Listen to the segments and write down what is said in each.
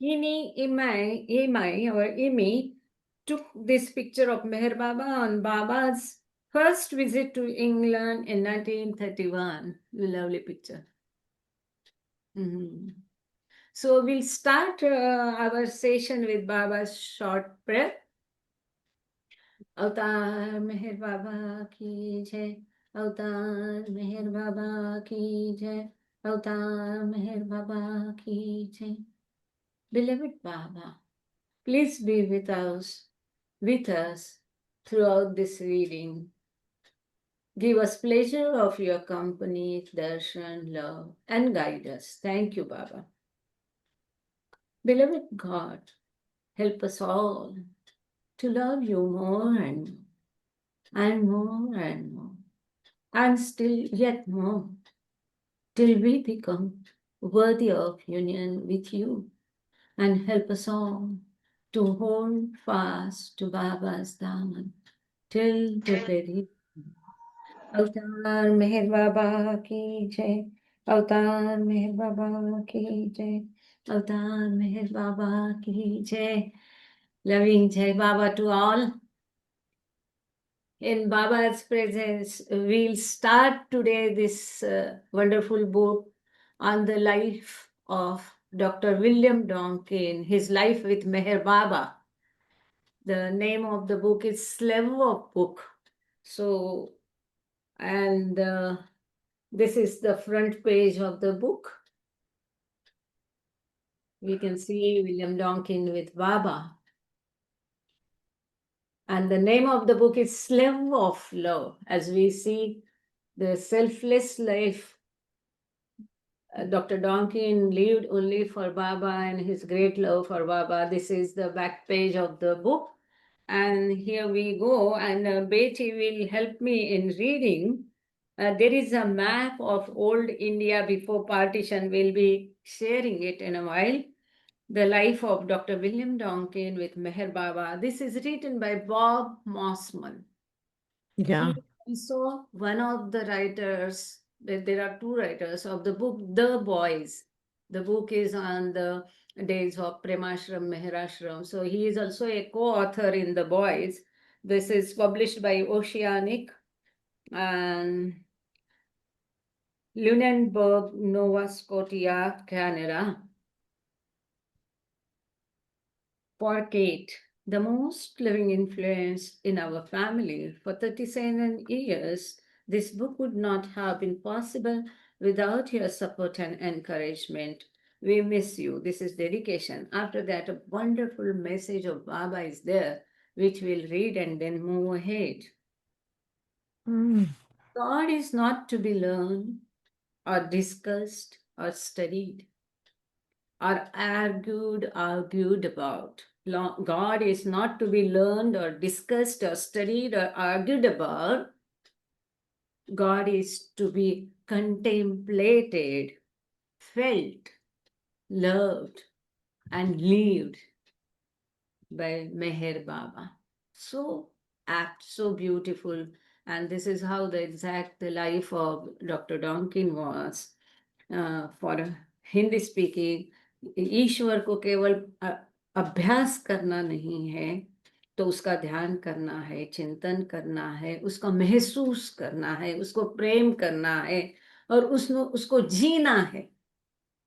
Imai or Imi took this picture of Meher Baba on Baba's first visit to England in 1931. Lovely picture. Mhm. So we'll start our session with Baba's short prayer. अवतार मेहर बाबा की जय, अवतार मेहर बाबा की जय, अवतार मेहर बाबा की जय. Beloved Baba, please be with us throughout this reading. Give us pleasure of your company, darshan, love, and guide us. Thank you, Baba. Beloved God, help us all to love you more and more and more, and still yet more, till we become worthy of union with you, and help us all to hold fast to Baba's daman till the very अवतार मेहर बाबा की जय, अवतार मेहर बाबा की जय, अवतार मेहर बाबा की जय. Loving Jai Baba to all. In Baba's presence, we'll start today this wonderful book on the life of Dr. William Donkin, his life with Meher Baba. The name of the book is Slave of Book. So, and this is the front page of the book. We can see William Donkin with Baba. And the name of the book is Slave of Love, as we see the selfless life Dr. Donkin lived only for Baba and his great love for Baba. This is the back page of the book. And here we go. And Betty will help me in reading. There is a map of old India before partition. We'll be sharing it in a while. The life of Dr. William Donkin with Meher Baba. This is written by Bob Mossman. Yeah. He is also one of the writers. There are two writers of the book, The Boys. The book is on the days of Premashram, Meherashram. So he is also a co-author in The Boys. This is published by Oceanic and Lunenburg, Nova Scotia, Canada. For Kate, the most living influence in our family for 37 years, this book would not have been possible without your support and encouragement. We miss you. This is dedication. After that, a wonderful message of Baba is there, which we'll read and then move ahead. Mm. God is not to be learned or discussed or studied or argued about. God is not to be learned or discussed or studied or argued about. God is to be contemplated, felt, loved, and lived by Meher Baba. So apt, so beautiful. And this is how the exact life of Dr. Donkin was. For Hindi speaking, ईश्वर को केवल अभ्यास करना नहीं है, तो उसका ध्यान करना है, चिंतन करना है, उसका महसूस करना है, उसको प्रेम करना है और उसको जीना है.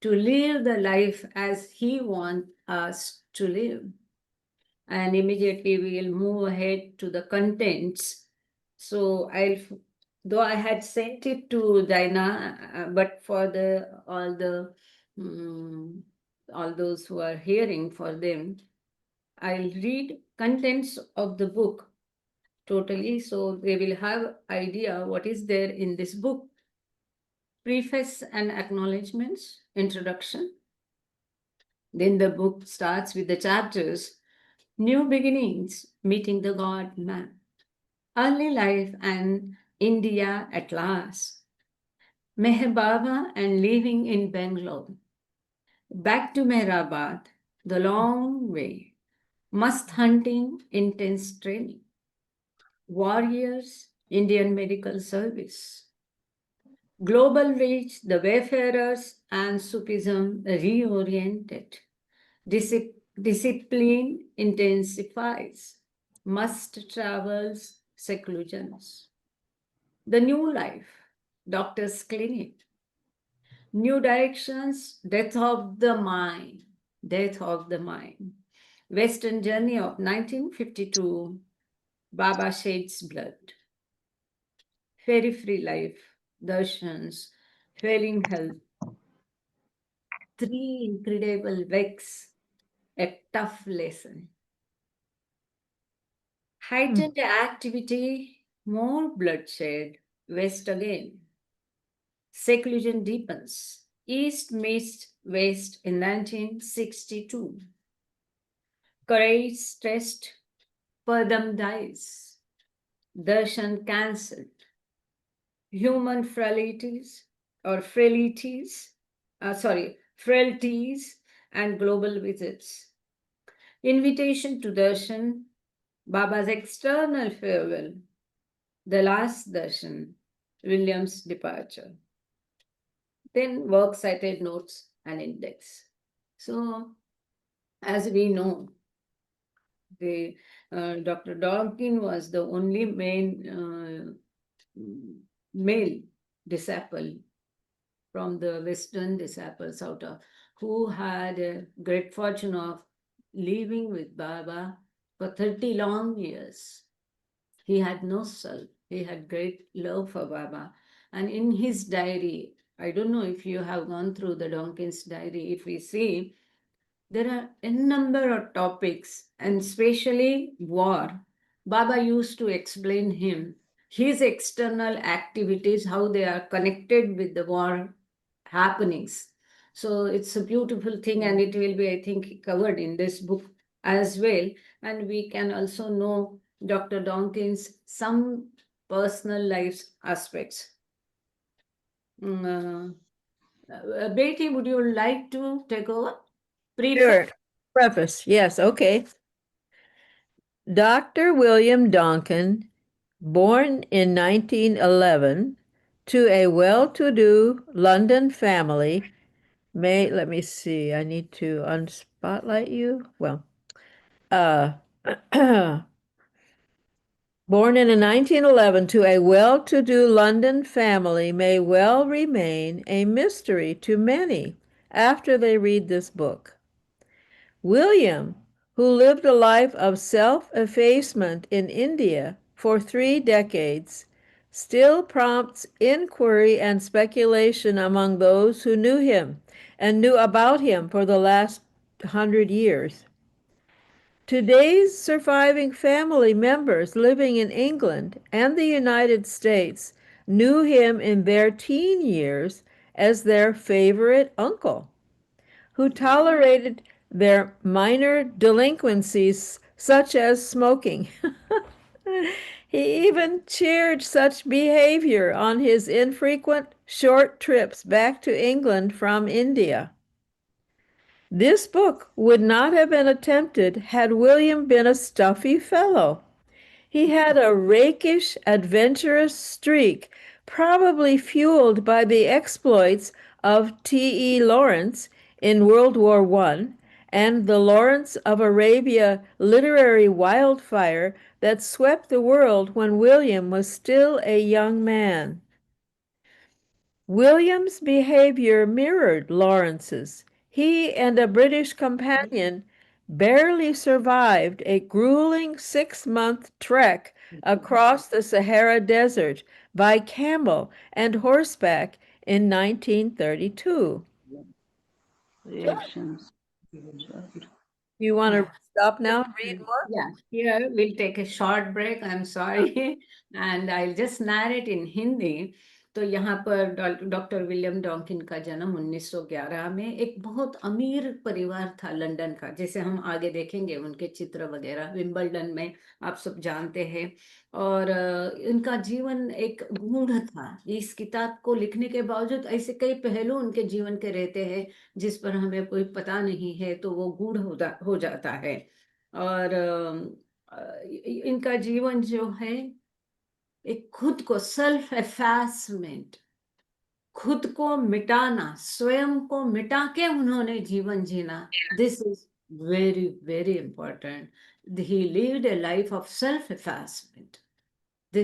To live the life as he wants us to live. And immediately we will move ahead to the contents. So though I had sent it to Dinah, but for all those who are hearing, for them, I'll read contents of the book totally, so they will have idea what is there in this book. Preface and acknowledgements, introduction. Then the book starts with the chapters, New Beginnings, Meeting the God Man, Early Life and India at Last, Meher Baba and Living in Bangalore, Back to Meherabad, The Long Way, Must Hunting, Intense Training, Warriors, Indian Medical Service, Global reach, the wayfarers and Sufism reoriented. Discipline intensifies. Must travels seclusions. The new life, doctor's clinic. New directions, death of the mind. Death of the mind. Western journey of 1952. Baba sheds blood. Fairy free life. Darshans. Failing health. Three incredible weeks. A tough lesson. Heightened activity, more bloodshed. West again. Seclusion deepens. East meets West in 1962. Courage stressed. Padam dies. Darshan cancelled. Human frailties or frailties and global visits. Invitation to darshan, Baba's external farewell, the last darshan, William's departure. Then works cited notes and index. So, as we know, the Dr. Dawkins was the only male disciple from the Western disciples out of who had a great fortune of living with Baba for 30 long years. He had no self. He had great love for Baba. And in his diary, I don't know if you have gone through the Dawkins diary, if we see, there are a number of topics, and especially war. Baba used to explain him his external activities, how they are connected with the war happenings. So it's a beautiful thing, and it will be, I think, covered in this book as well. And we can also know Dr. Dawkins' some personal life aspects. Betty, would you like to take over? Sure. Preface. Yes. Okay. Dr. William Donkin, born in 1911 to a well-to-do London family, let me see, I need to unspotlight you. Well, born in 1911 to a well-to-do London family may well remain a mystery to many after they read this book. William, who lived a life of self-effacement in India for 3 decades, still prompts inquiry and speculation among those who knew him and knew about him for the last 100 years. Today's surviving family members living in England and the United States knew him in their teen years as their favorite uncle, who tolerated their minor delinquencies such as smoking. He even cheered such behavior on his infrequent short trips back to England from India. This book would not have been attempted had William been a stuffy fellow. He had a rakish, adventurous streak, probably fueled by the exploits of T.E. Lawrence in World War I and the Lawrence of Arabia literary wildfire that swept the world when William was still a young man. William's behavior mirrored Lawrence's. He and a British companion barely survived a grueling 6-month trek across the Sahara Desert by camel and horseback in 1932. Reactions. You want to stop now and read more? Yeah, here we'll take a short break. I'm sorry. And I'll just narrate in Hindi. तो यहाँ पर doctor William डॉकिन का जन्म 1911 में एक बहुत अमीर परिवार था लंदन का, जैसे हम आगे देखेंगे उनके चित्र वगैरह विंबलडन में आप सब जानते हैं। और इनका जीवन एक गूढ़ था। इस किताब को लिखने के बावजूद ऐसे कई पहलू उनके जीवन के रहते हैं जिस पर हमें कोई पता नहीं है, तो वो गूढ़ हो जाता है। और इनका जीवन जो है एक खुद को सेल्फ एफेसमेंट, खुद को मिटाना, स्वयं को मिटा के उन्होंने जीवन जीना, this is very very important. He lived a life of self effacement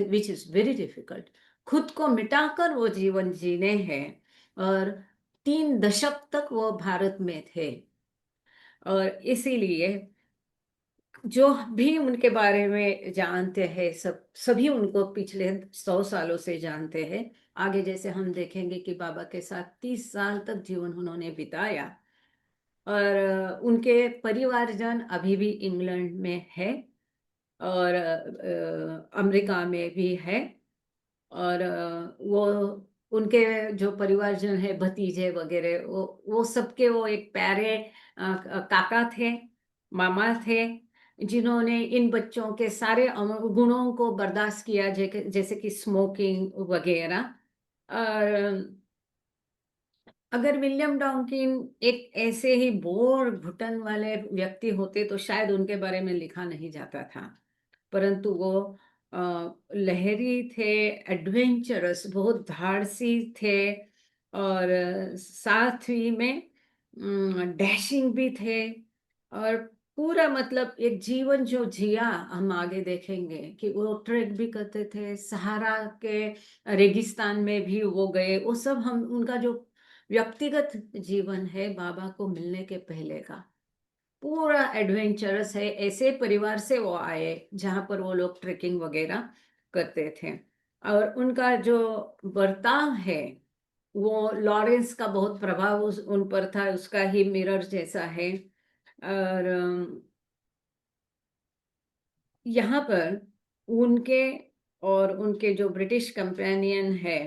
which is very difficult. खुद को मिटाकर वो जीवन जीने हैं, और 3 दशक तक वो भारत में थे। और इसीलिए जो भी उनके बारे में जानते हैं, सभी उनको पिछले 100 सालों से जानते हैं। आगे जैसे हम देखेंगे कि बाबा के साथ 30 साल तक जीवन उन्होंने बिताया, और उनके परिवारजन अभी भी इंग्लैंड में है, और अमेरिका में भी है। और वो उनके जो परिवारजन है, भतीजे वगैरह, वो सबके वो एक प्यारे काका थे, मामा थे, जिन्होंने इन बच्चों के सारे गुणों को बर्दाश्त किया, जैसे कि स्मोकिंग वगैरह। और अगर विलियम डॉकिन एक ऐसे ही बोर घुटन वाले व्यक्ति होते तो शायद उनके बारे में लिखा नहीं जाता था, परंतु वो लहरी थे, एडवेंचरस, बहुत धाड़सी थे, और साथ ही में डैशिंग भी थे। और पूरा मतलब एक जीवन जो जिया, हम आगे देखेंगे कि वो ट्रेक भी करते थे, सहारा के रेगिस्तान में भी वो गए, वो सब हम उनका जो व्यक्तिगत जीवन है बाबा को मिलने के पहले का, पूरा एडवेंचरस है। ऐसे परिवार से वो आए जहाँ पर वो लोग ट्रेकिंग वगैरह करते थे। और उनका जो बर्ताव है, वो लॉरेंस का बहुत प्रभाव उन पर था, उसका ही मिरर जैसा है। और यहाँ पर उनके और उनके जो ब्रिटिश कंपेनियन है,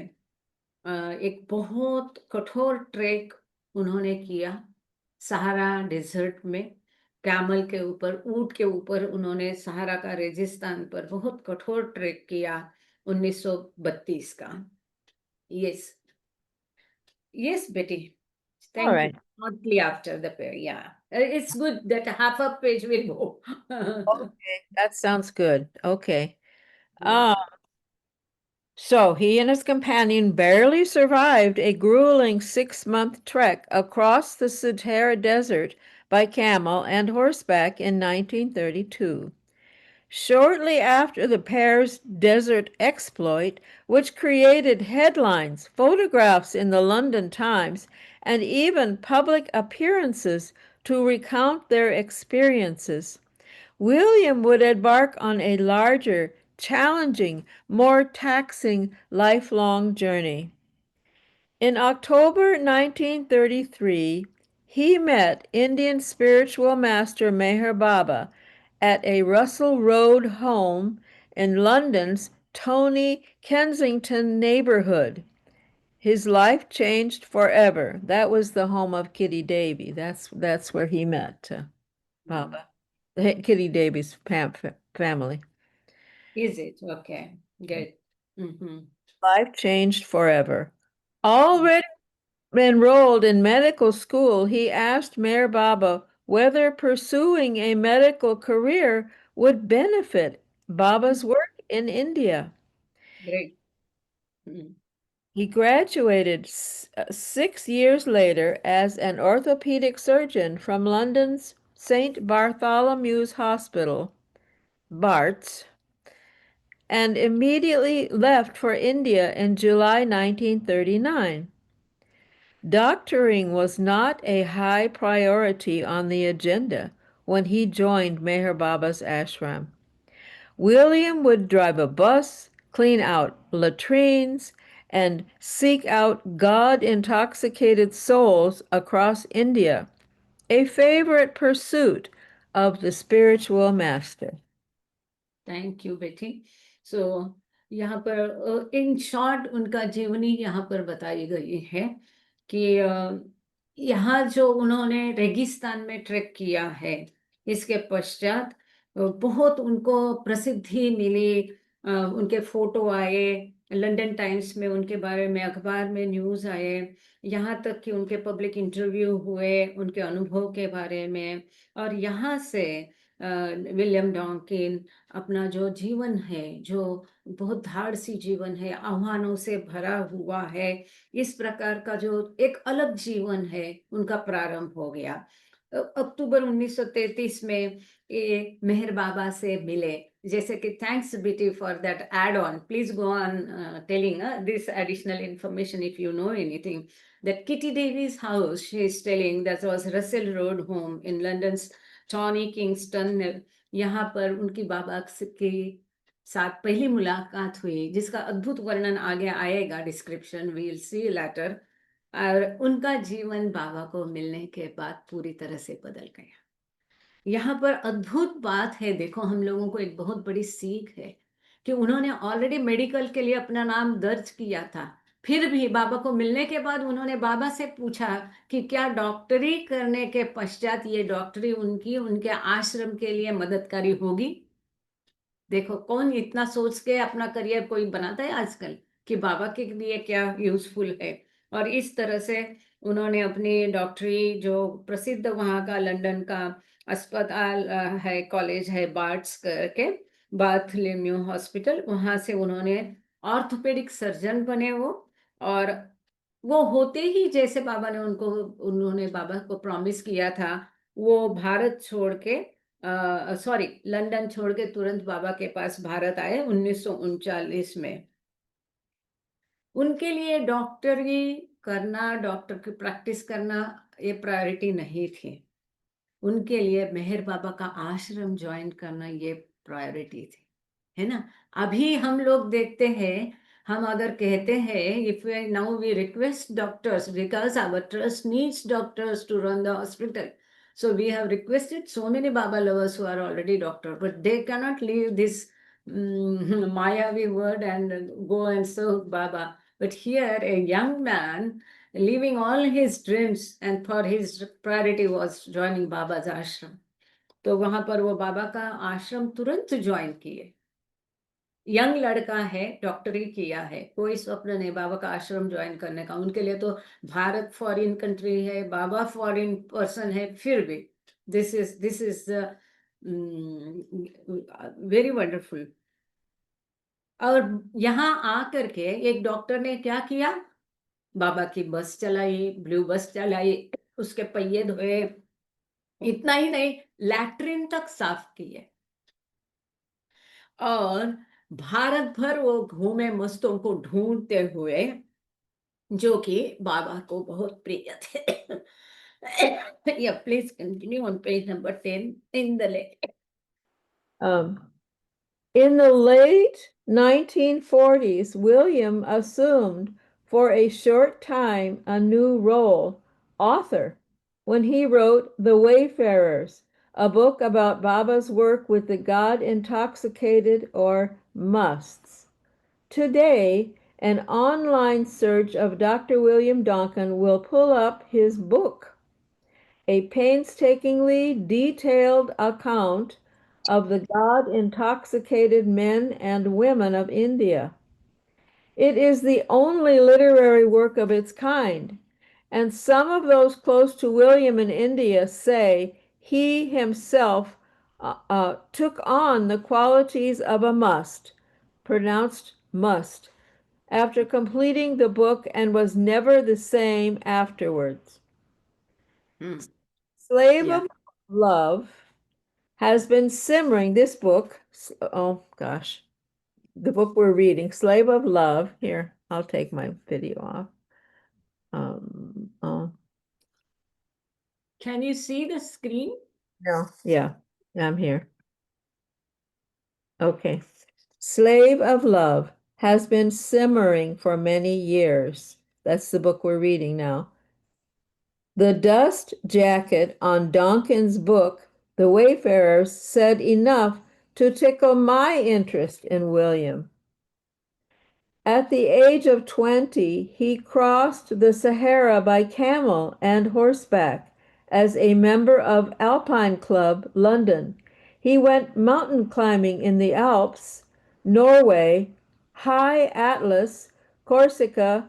एक बहुत कठोर ट्रैक उन्होंने किया सहारा डेजर्ट में, कैमल के ऊपर, ऊंट के ऊपर उन्होंने सहारा का रेगिस्तान पर बहुत कठोर ट्रैक किया 1932 का। यस, यस बेटी, All thank you. right. Shortly after the prayer, yeah. It's good that half a page will go. Okay, that sounds good. Okay. Yeah. So he and his companion barely survived a grueling 6-month trek across the Sahara Desert by camel and horseback in 1932. Shortly after the pair's desert exploit, which created headlines, photographs in the London Times, and even public appearances to recount their experiences, William would embark on a larger, challenging, more taxing lifelong journey. In October 1933, he met Indian spiritual master Meher Baba at a Russell Road home in London's Tony Kensington neighborhood. His life changed forever. That was the home of Kitty Davy. That's where he met Baba. Kitty Davy's family. Is it? Okay, good. Mhm. Life changed forever. Already enrolled in medical school, he asked Mayor Baba whether pursuing a medical career would benefit Baba's work in India. Great. Mm. He graduated 6 years later as an orthopedic surgeon from London's St. Bartholomew's Hospital, Barts, and immediately left for India in July 1939. Doctoring was not a high priority on the agenda when he joined Meher Baba's ashram. William would drive a bus, clean out latrines, and seek out God-intoxicated souls across India, a favorite pursuit of the spiritual master. Thank you बेटी। सो यहाँ पर in short उनका जीवनी यहाँ पर बताई गई है कि यहाँ जो उन्होंने रेगिस्तान में ट्रैक किया है, इसके पश्चात बहुत उनको प्रसिद्धि मिली, उनके फोटो आए, लंदन टाइम्स में उनके बारे में अखबार में न्यूज़ आए, यहाँ तक कि उनके पब्लिक इंटरव्यू हुए उनके अनुभव के बारे में। और यहाँ से विलियम डॉकिन अपना जो जीवन है, जो बहुत धाड़सी जीवन है, आह्वानों से भरा हुआ है, इस प्रकार का जो एक अलग जीवन है, उनका प्रारंभ हो गया। अक्टूबर 1933 में ये मेहर बाबा से मिले। जैसे कि thanks BT for that add on, please go on telling this additional information if you know anything. That Kitty Davies house, she is telling, that was Russell Road home in London's Tawny Kingston। यहाँ पर उनकी बाबा के साथ पहली मुलाकात हुई, जिसका अद्भुत वर्णन आगे आएगा, description we will see later. और उनका जीवन बाबा को मिलने के बाद पूरी तरह से बदल गया। यहाँ पर अद्भुत बात है, देखो हम लोगों को एक बहुत बड़ी सीख है कि उन्होंने ऑलरेडी मेडिकल के लिए अपना नाम दर्ज किया था, फिर भी बाबा को मिलने के बाद उन्होंने बाबा से पूछा कि क्या डॉक्टरी करने के पश्चात ये डॉक्टरी उनकी उनके आश्रम के लिए मददगारी होगी। देखो कौन इतना सोच के अपना करियर कोई बनाता है आजकल कि बाबा के लिए क्या यूजफुल है। और इस तरह से उन्होंने अपनी डॉक्टरी, जो प्रसिद्ध वहाँ का लंदन का अस्पताल है, कॉलेज है बार्ट्स करके, बार्थलेम्यू हॉस्पिटल, वहाँ से उन्होंने ऑर्थोपेडिक सर्जन बने वो। और वो होते ही जैसे बाबा ने उन्होंने बाबा को प्रॉमिस किया था, वो भारत छोड़ के सॉरी लंदन छोड़ के तुरंत बाबा के पास भारत आए 1939 में। उनके लिए डॉक्टरी करना, डॉक्टर की प्रैक्टिस करना ये प्रायोरिटी नहीं थी। उनके लिए मेहर बाबा का आश्रम ज्वाइन करना ये प्रायोरिटी थी, है ना। अभी हम लोग देखते हैं, हम अगर कहते हैं if we now we request doctors because our trust needs doctors to run the hospital, so we have requested so many Baba lovers who are already doctor, but they cannot leave this Mayavi word and go and serve Baba. But here a young man leaving all his dreams, and for his priority was joining Baba's ashram. तो वहां पर वो बाबा का आश्रम तुरंत join किए। Young लड़का है, डॉक्टरी किया है, कोई स्वप्न नहीं बाबा का आश्रम ज्वाइन करने का। उनके लिए तो भारत फॉरेन कंट्री है, बाबा फॉरेन पर्सन है, फिर भी दिस इज वेरी वंडरफुल। और यहाँ आकर के एक डॉक्टर ने क्या किया, बाबा की बस चलाई, ब्लू बस चलाई, उसके पहिए धोए, इतना ही नहीं लैट्रिन तक साफ किए। और भारत भर वो घूमे मस्तों को ढूंढते हुए, जो कि बाबा को बहुत प्रिय थे। Yeah, please continue on page number 10 in the letter. In the late 1940s, William assumed for a short time a new role, author, when he wrote The Wayfarers, a book about Baba's work with the God-intoxicated or musts. Today, an online search of Dr. William Donkin will pull up his book, a painstakingly detailed account of the God-intoxicated men and women of India. It is the only literary work of its kind, and some of those close to William in India say he himself took on the qualities of a must, pronounced must, after completing the book and was never the same afterwards. Slave Yeah. of Love has been simmering. This book, oh gosh, the book we're reading, Slave of Love. Here, I'll take my video off. Oh, Can you see the screen? no. Yeah, I'm here. Okay. Slave of Love has been simmering for many years. That's the book we're reading now. The dust jacket on Donkin's book, The Wayfarers, said enough to tickle my interest in William. At the age of 20, he crossed the Sahara by camel and horseback as a member of Alpine Club, London. He went mountain climbing in the Alps, Norway, High Atlas, Corsica,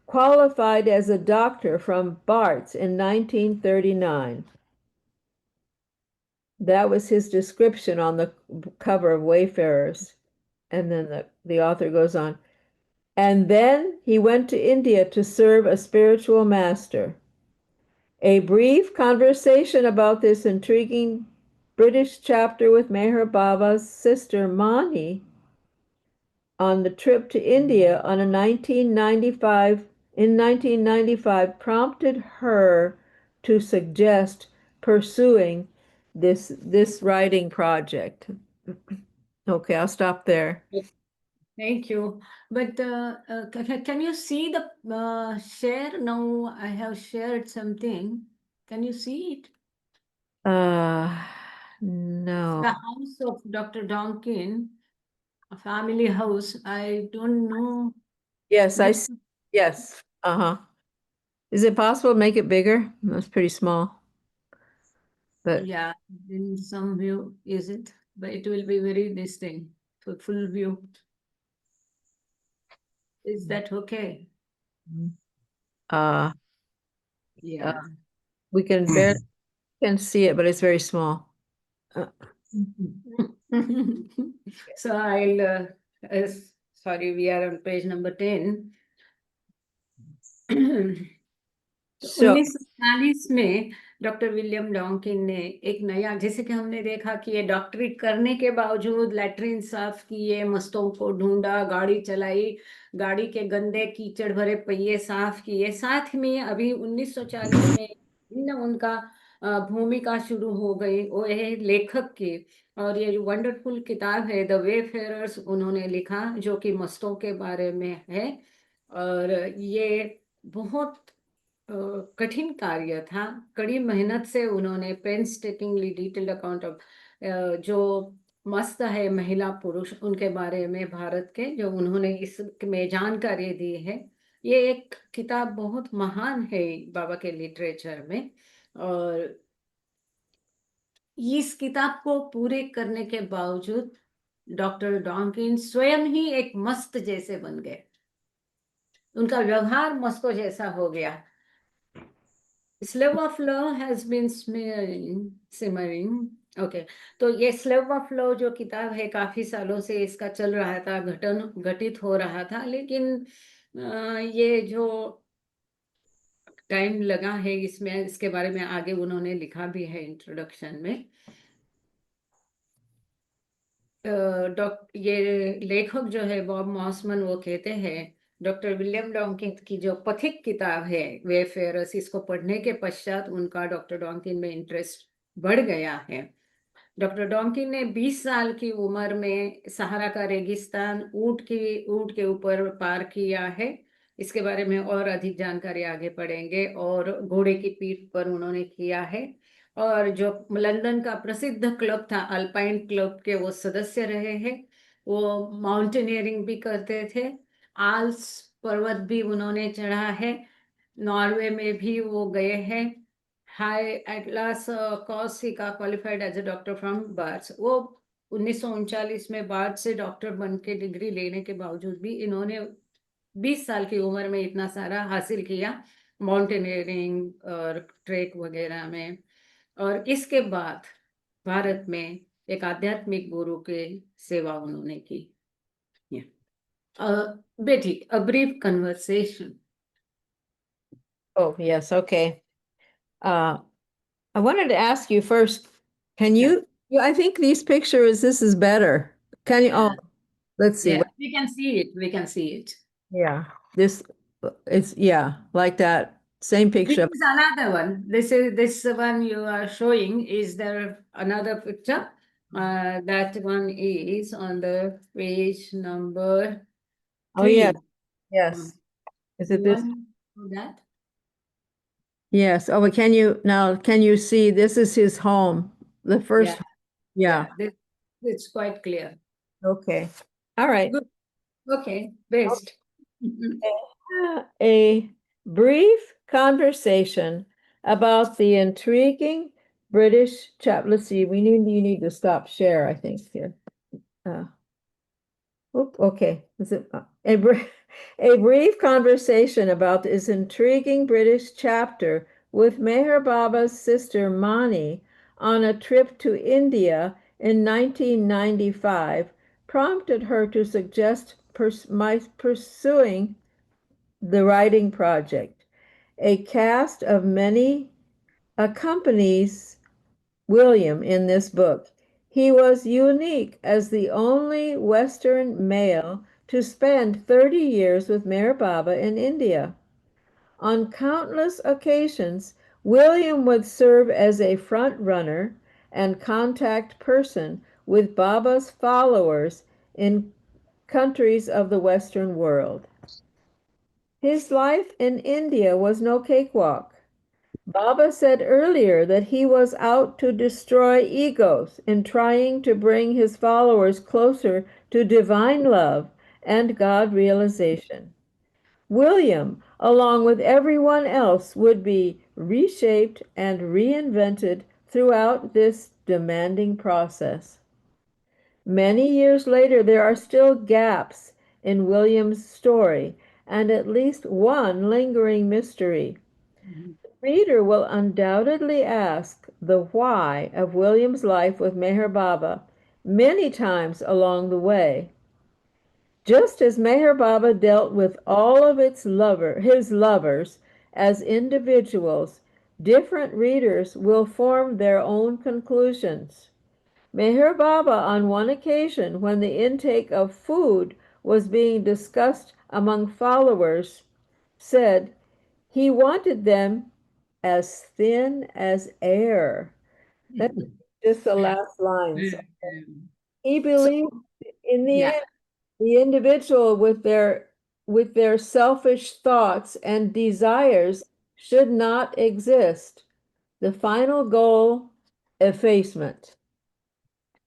qualified as a doctor from Barts in 1939. That was his description on the cover of Wayfarers. And then the author goes on. And then he went to India to serve a spiritual master. A brief conversation about this intriguing British chapter with Meher Baba's sister Mani on the trip to India on a 1995 prompted her to suggest pursuing this writing project. Okay, I'll stop there. Thank you. But can you see the share? Now I have shared something. Can you see it? Uh, The no. house of Dr. Donkin, a family house. I don't know. Yes, I This, see. Yes. Uh-huh. Is it possible to make it bigger? That's pretty small. But yeah, in some view, is it? But it will be very distinct for full view. Is that okay? uh, uh Yeah. we can see it, but it's very small. So I'll, sorry, we are on page number 10. तो So 1940 में doctor William डॉकिन ने एक नया, जैसे कि हमने देखा कि ये डॉक्टरी करने के बावजूद लैट्रिन साफ किए, मस्तों को ढूंढा, गाड़ी चलाई, गाड़ी के गंदे कीचड़ भरे पहिए साफ किए, साथ में अभी 1940 में भिन्न उनका भूमिका शुरू हो गई, वो है लेखक की। और ये जो वंडरफुल किताब है द वे फेरर्स उन्होंने लिखा, जो कि मस्तों के बारे में है। और ये बहुत कठिन कार्य था, कड़ी मेहनत से उन्होंने पेनस्टेकिंगली डिटेल्ड अकाउंट ऑफ जो मस्त है महिला पुरुष उनके बारे में भारत के, जो उन्होंने इसमें जानकारी दी है। ये एक किताब बहुत महान है बाबा के लिटरेचर में। और इस किताब को पूरे करने के बावजूद डॉक्टर डॉकिन स्वयं ही एक मस्त जैसे बन गए, उनका व्यवहार मस्तों जैसा हो गया। Slave of love has been simmering. Okay, तो ये स्लेव ऑफ लव जो किताब है, काफी सालों से इसका चल रहा था, घटित हो रहा था, लेकिन ये जो टाइम लगा है इसमें, इसके बारे में आगे उन्होंने लिखा भी है इंट्रोडक्शन में। ये लेखक जो है बॉब मॉसमन, वो कहते हैं डॉक्टर विलियम डॉकिन की जो पथिक किताब है वेफेयर्स, इसको पढ़ने के पश्चात उनका डॉक्टर डॉकिन में इंटरेस्ट बढ़ गया है। डॉक्टर डॉकिन ने 20 साल की उम्र में सहारा का रेगिस्तान ऊंट के ऊपर पार किया है। इसके बारे में और अधिक जानकारी आगे पढ़ेंगे। और घोड़े की पीठ पर उन्होंने किया है। और जो लंदन का प्रसिद्ध क्लब था अल्पाइन क्लब के वो सदस्य रहे हैं। वो माउंटेनियरिंग भी करते थे, आल्प्स पर्वत भी उन्होंने चढ़ा है, नॉर्वे में भी वो गए हैं। High Atlas Corsica qualified as a doctor from Barts. वो 1939 में बार्ट से डॉक्टर बन के डिग्री लेने के बावजूद भी इन्होंने 20 साल की उम्र में इतना सारा हासिल किया माउंटेनियरिंग और ट्रेक वगैरह में। और इसके बाद भारत में एक आध्यात्मिक गुरु के सेवा उन्होंने की। बेटी, a brief conversation. oh yes, okay. I wanted to ask you first, can you I think these pictures, this is better. Can you Yeah. let's see. Yeah, we can see it. We can see it. Yeah. This it's like that. Same This picture. is another one. This one you are showing. Is there another picture? That one is on the page number Oh yeah. 3. Yes. Is it You this? want to do that? Yes. Oh, but can you see this is his home? The Yeah, first, yeah. yeah. This it's quite clear. Okay. All right. Good. Okay, best. A brief conversation about the intriguing British chap. Let's see, you need to stop share, I think, here. Okay. Is it a brief conversation about this intriguing British chapter with Meher Baba's sister Mani on a trip to India in 1995 prompted her to suggest my pursuing the writing project. A cast of many accompanies William in this book. He was unique as the only Western male to spend 30 years with Meher Baba in India. On countless occasions, William would serve as a front runner and contact person with Baba's followers in countries of the Western world. His life in India was no cakewalk. Baba said earlier that he was out to destroy egos in trying to bring his followers closer to divine love and God realization. William, along with everyone else, would be reshaped and reinvented throughout this demanding process. Many years later, there are still gaps in William's story and at least one lingering mystery. Mhm. Reader will undoubtedly ask the why of William's life with Meher Baba many times along the way. Just as Meher Baba dealt with all of his lovers as individuals, different readers will form their own conclusions. Meher Baba, on one occasion, when the intake of food was being discussed among followers, said he wanted them as thin as air. That's just the last lines. He So, believed in the yeah, end, the individual with their selfish thoughts and desires should not exist. The final goal, effacement.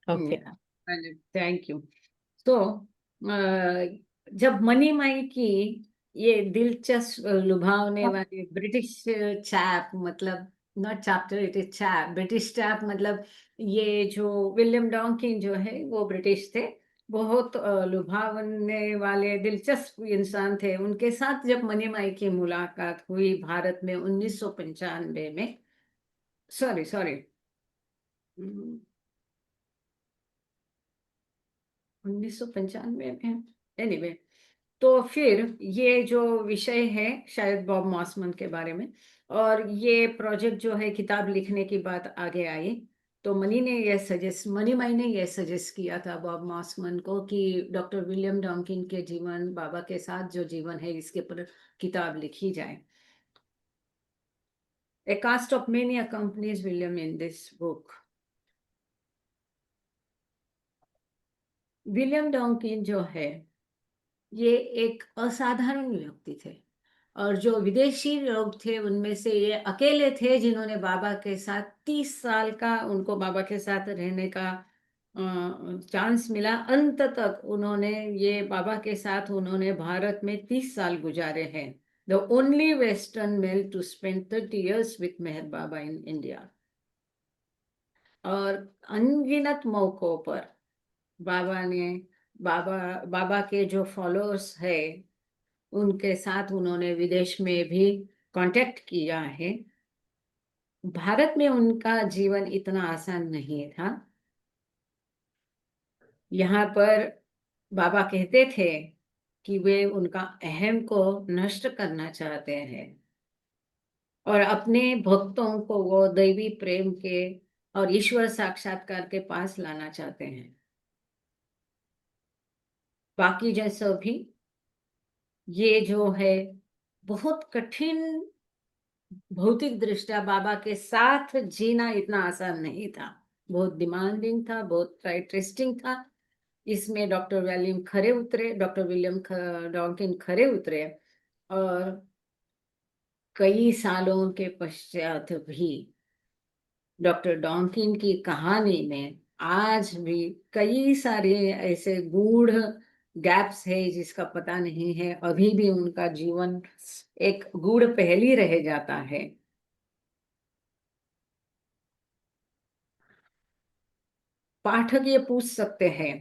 Okay. या thank you. तो जब money my की ये दिलचस्प लुभावने वाली British chap, मतलब not chapter, it is chap, British chap, मतलब ये जो विलियम डॉकिन जो है वो ब्रिटिश थे, बहुत लुभावने वाले दिलचस्प इंसान थे। उनके साथ जब मनी माई की मुलाकात हुई भारत में 1995 में, सॉरी सॉरी 1995 में, एनीवे, तो फिर ये जो विषय है शायद बॉब मॉसमन के बारे में, और ये प्रोजेक्ट जो है किताब लिखने की बात आगे आई, तो मनी माई ने ये सजेस्ट किया था बॉब मॉसमन को कि डॉक्टर विलियम डॉकिन के जीवन, बाबा के साथ जो जीवन है, इसके ऊपर किताब लिखी जाए। A cast of many accompanies William in this book. William Donkin जो है ये एक असाधारण व्यक्ति थे, और जो विदेशी लोग थे उनमें से ये अकेले थे जिन्होंने बाबा के साथ 30 साल का, उनको बाबा के साथ रहने का चांस मिला। अंत तक उन्होंने ये बाबा के साथ उन्होंने भारत में 30 साल गुजारे हैं। The only western male to spend 30 years with Meher Baba in India. और अनगिनत मौकों पर बाबा बाबा के जो फॉलोअर्स है उनके साथ उन्होंने विदेश में भी कांटेक्ट किया है। भारत में उनका जीवन इतना आसान नहीं था। यहाँ पर बाबा कहते थे कि वे उनका अहम को नष्ट करना चाहते हैं और अपने भक्तों को वो दैवी प्रेम के और ईश्वर साक्षात्कार के पास लाना चाहते हैं। बाकी जैसा भी ये जो है बहुत कठिन, भौतिक दृष्टया बाबा के साथ जीना इतना आसान नहीं था, बहुत डिमांडिंग था, बहुत टेस्टिंग था। इसमें डॉक्टर विलियम डॉकिन खरे उतरे, और कई सालों के पश्चात भी डॉक्टर डॉकिन की कहानी में आज भी कई सारे ऐसे गूढ़ गैप्स है जिसका पता नहीं है। अभी भी उनका जीवन एक गूढ़ पहेली रह जाता है। पाठक ये पूछ सकते हैं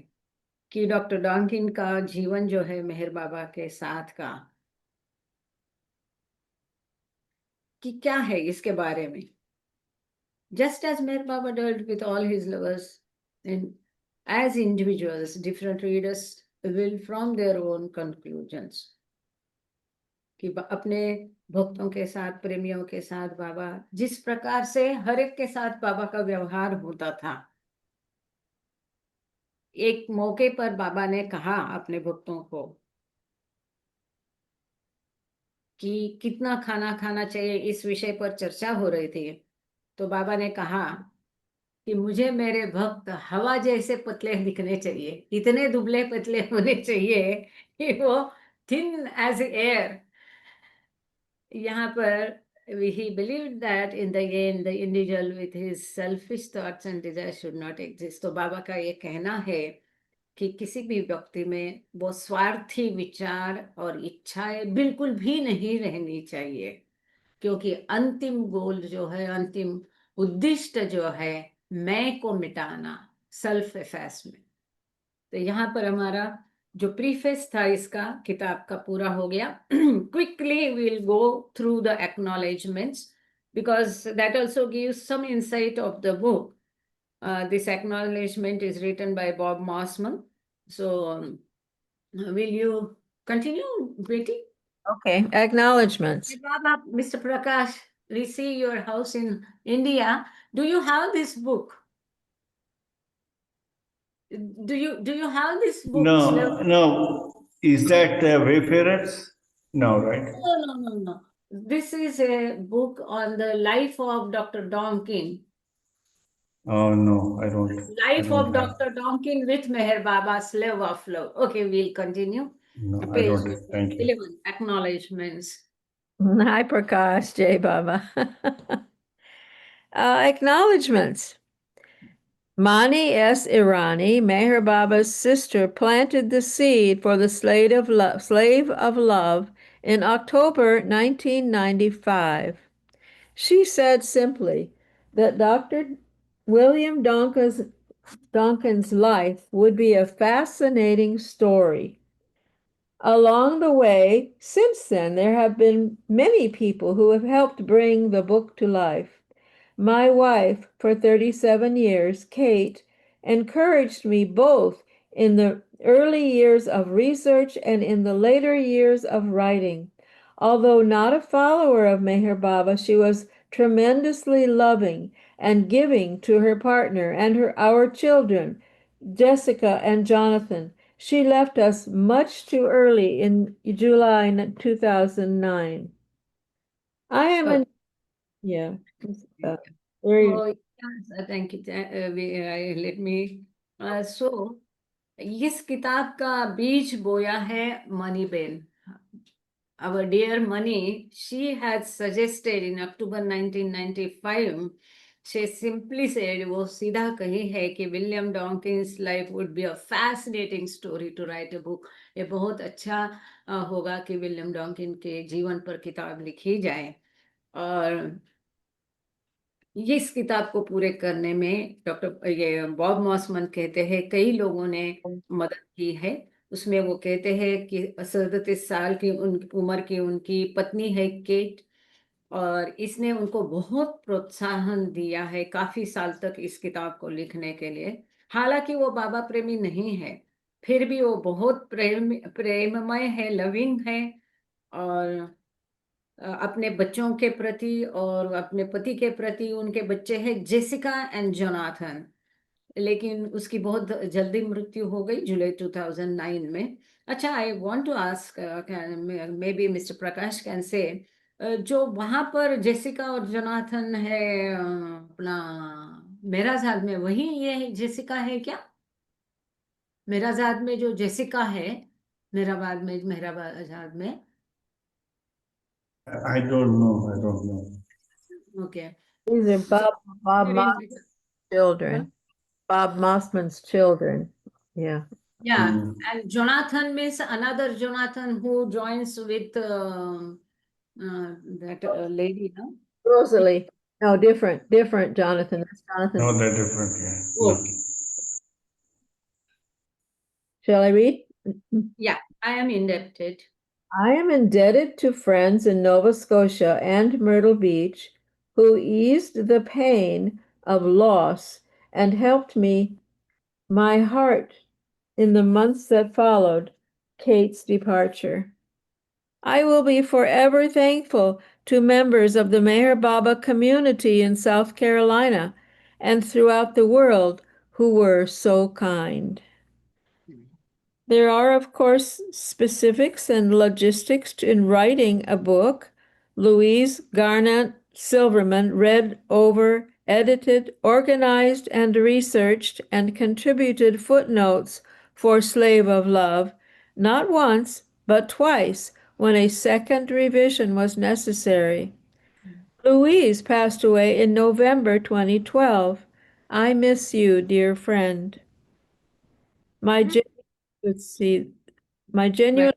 कि डॉक्टर डॉकिन का जीवन जो है मेहर बाबा के साथ का, कि क्या है इसके बारे में। just as Meher Baba dealt with all his lovers, and as individuals, different readers will from their own conclusions कि अपने भक्तों के साथ, प्रेमियों के साथ बाबा जिस प्रकार से हर एक के साथ बाबा का व्यवहार होता था, एक मौके पर बाबा ने कहा अपने भक्तों को कि कितना खाना खाना चाहिए, इस विषय पर चर्चा हो रही थी। तो बाबा ने कहा कि मुझे मेरे भक्त हवा जैसे पतले दिखने चाहिए, इतने दुबले पतले होने चाहिए कि वो थिन एज एयर। यहाँ पर he believed that in the end the individual with his selfish thoughts and desires should not exist। तो बाबा का ये कहना है कि किसी भी व्यक्ति में वो स्वार्थी विचार और इच्छाएं बिल्कुल भी नहीं रहनी चाहिए, क्योंकि अंतिम गोल जो है, अंतिम उद्दिष्ट जो है, मैं को मिटाना, सेल्फ एफेसमेंट। तो यहाँ पर हमारा जो प्रीफेस था इसका किताब का पूरा हो गया। Quickly will go through the acknowledgements because that also gives some insight of the book. This acknowledgement is written by Bob Mossman. So, will you continue, Betty? Okay, acknowledgements. Baba, Mr. Prakash, we see your house in India. Do you have this book? Do you have this book? No. Is that Wayfarers? No, right? No. This is a book on the life of Dr. Donkin. Oh, no, I don't. Life of have. Dr. Donkin with Meher Baba, Slave of Love. Okay, we'll continue. No, I Page don't. Thank you. 11, acknowledgements. Hi, Prakash, Jai Baba. Acknowledgements. Mani S. Irani, Meher Baba's sister, planted the seed for the Slave of Love in October 1995. She said simply that Dr. William Donkin's life would be a fascinating story. Along the way, since then, there have been many people who have helped bring the book to life. My wife, for 37 years, Kate, encouraged me both in the early years of research and in the later years of writing. Although not a follower of Meher Baba, she was tremendously loving and giving to her partner and our children, Jessica and Jonathan. She left us much too early in July 2009. I am Oh. very Oh, yes, thank you. Let me. So, इस किताब का बीज बोया है money Ben. Our dear Mani, she had suggested in October 1995, she simply said, वो सीधा कही है कि William Donkin's life would be a fascinating story to write a book. ये बहुत अच्छा होगा कि विलियम डॉकिन के जीवन पर किताब लिखी जाए। और ये इस किताब को पूरे करने में डॉक्टर ये बॉब मॉसमन कहते हैं कई लोगों ने मदद की है। उसमें वो कहते हैं कि 37 साल की उम्र की उनकी पत्नी है केट, और इसने उनको बहुत प्रोत्साहन दिया है काफी साल तक इस किताब को लिखने के लिए। हालांकि वो बाबा प्रेमी नहीं है, फिर भी वो बहुत प्रेममय है, लविंग है, और अपने बच्चों के प्रति और अपने पति के प्रति, उनके बच्चे हैं जेसिका एंड जोनाथन, लेकिन उसकी बहुत जल्दी मृत्यु हो गई जुलाई 2009 में। अच्छा, I want to ask, maybe mister Prakash can say, जो वहां पर जेसिका और जोनाथन है अपना मेराजाद में, वही ये जेसिका है क्या? मेराजाद में जो जेसिका है, मेराबाद में I don't know. Okay. These are Bob There is- Mossman's children. Bob Mossman's children. Yeah. Yeah, and Jonathan means another Jonathan who joins with that lady, no? Rosalie. No, different, Jonathan. That's Jonathan. No, they're different. Yeah. No. Okay. Shall I read? Yeah, I am indebted. I am indebted to friends in Nova Scotia and Myrtle Beach who eased the pain of loss and helped my heart in the months that followed Kate's departure. I will be forever thankful to members of the Meher Baba community in South Carolina and throughout the world who were so kind. There are, of course, specifics and logistics in writing a book. Louise Garnett Silverman read over, edited, organized, and researched and contributed footnotes for Slave of Love, not once, but twice, when a second revision was necessary. Louise passed away in November 2012. I miss you, dear friend. My let's see, my My genuine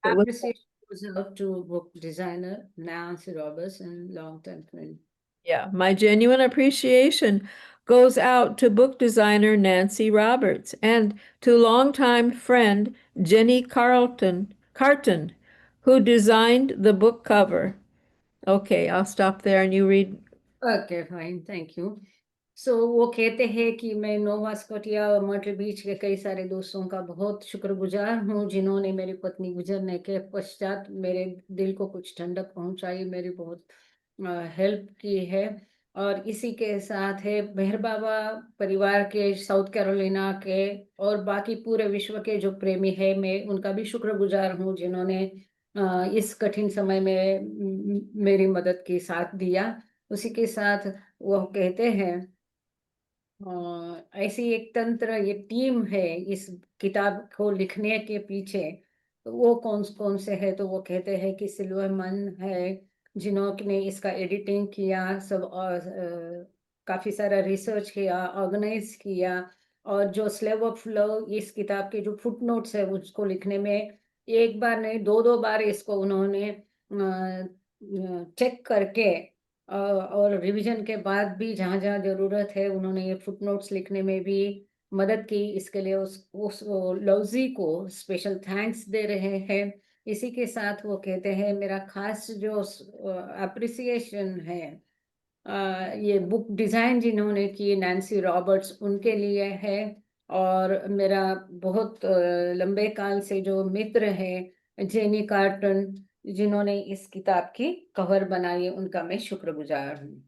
appreciation goes out to book designer Nancy Robertson, long-term friend. my genuine appreciation goes out to book designer Nancy Roberts and to longtime friend Jenny Carton, who designed the book cover. Okay, I'll stop there and you read. Okay, fine, thank you. सो वो कहते हैं कि मैं नोवा Scotia और Myrtle Beach के कई सारे दोस्तों का बहुत शुक्रगुजार हूँ जिन्होंने मेरी पत्नी गुजरने के पश्चात मेरे दिल को कुछ ठंडक पहुंचाई, मेरी बहुत हेल्प की है। और इसी के साथ है मेहर बाबा परिवार के, साउथ कैरोलिना के और बाकी पूरे विश्व के जो प्रेमी है, मैं उनका भी शुक्रगुजार हूँ जिन्होंने इस कठिन समय में मेरी मदद की, साथ दिया। उसी के साथ वो कहते हैं ऐसी एक तंत्र, ये टीम है इस किताब को लिखने के पीछे। तो वो कौन कौन से है, तो वो कहते हैं कि सिल्वरमन है जिन्होंने इसका एडिटिंग किया सब, और काफी सारा रिसर्च किया, ऑर्गेनाइज किया। और जो स्लेव ऑफ लव इस किताब के जो फुट नोट्स है उसको लिखने में एक बार नहीं, दो दो बार इसको उन्होंने चेक करके और रिवीजन के बाद भी जहाँ जहाँ जरूरत है उन्होंने ये फुटनोट्स लिखने में भी मदद की। इसके लिए उस लवजी को स्पेशल थैंक्स दे रहे हैं। इसी के साथ वो कहते हैं मेरा खास जो अप्रिसिएशन है ये बुक डिजाइन जिन्होंने की नैन्सी रॉबर्ट्स, उनके लिए है। और मेरा बहुत लंबे काल से जो मित्र है जेनी कार्टन, जिन्होंने इस किताब की कवर बनाई, उनका मैं शुक्रगुजार हूँ।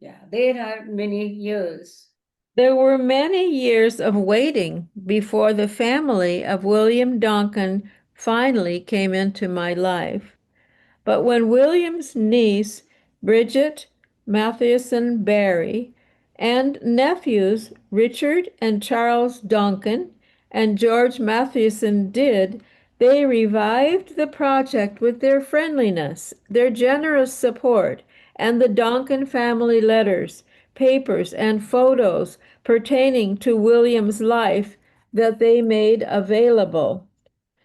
Yeah, there are many years. There were many years of waiting before the family of William Donkin finally came into my life. But when William's niece, Bridget Mathewson Barry, and nephews Richard and Charles Donkin and George Mathewson did, they revived the project with their friendliness, their generous support, and the Donkin family letters, papers, and photos pertaining to William's life that they made available.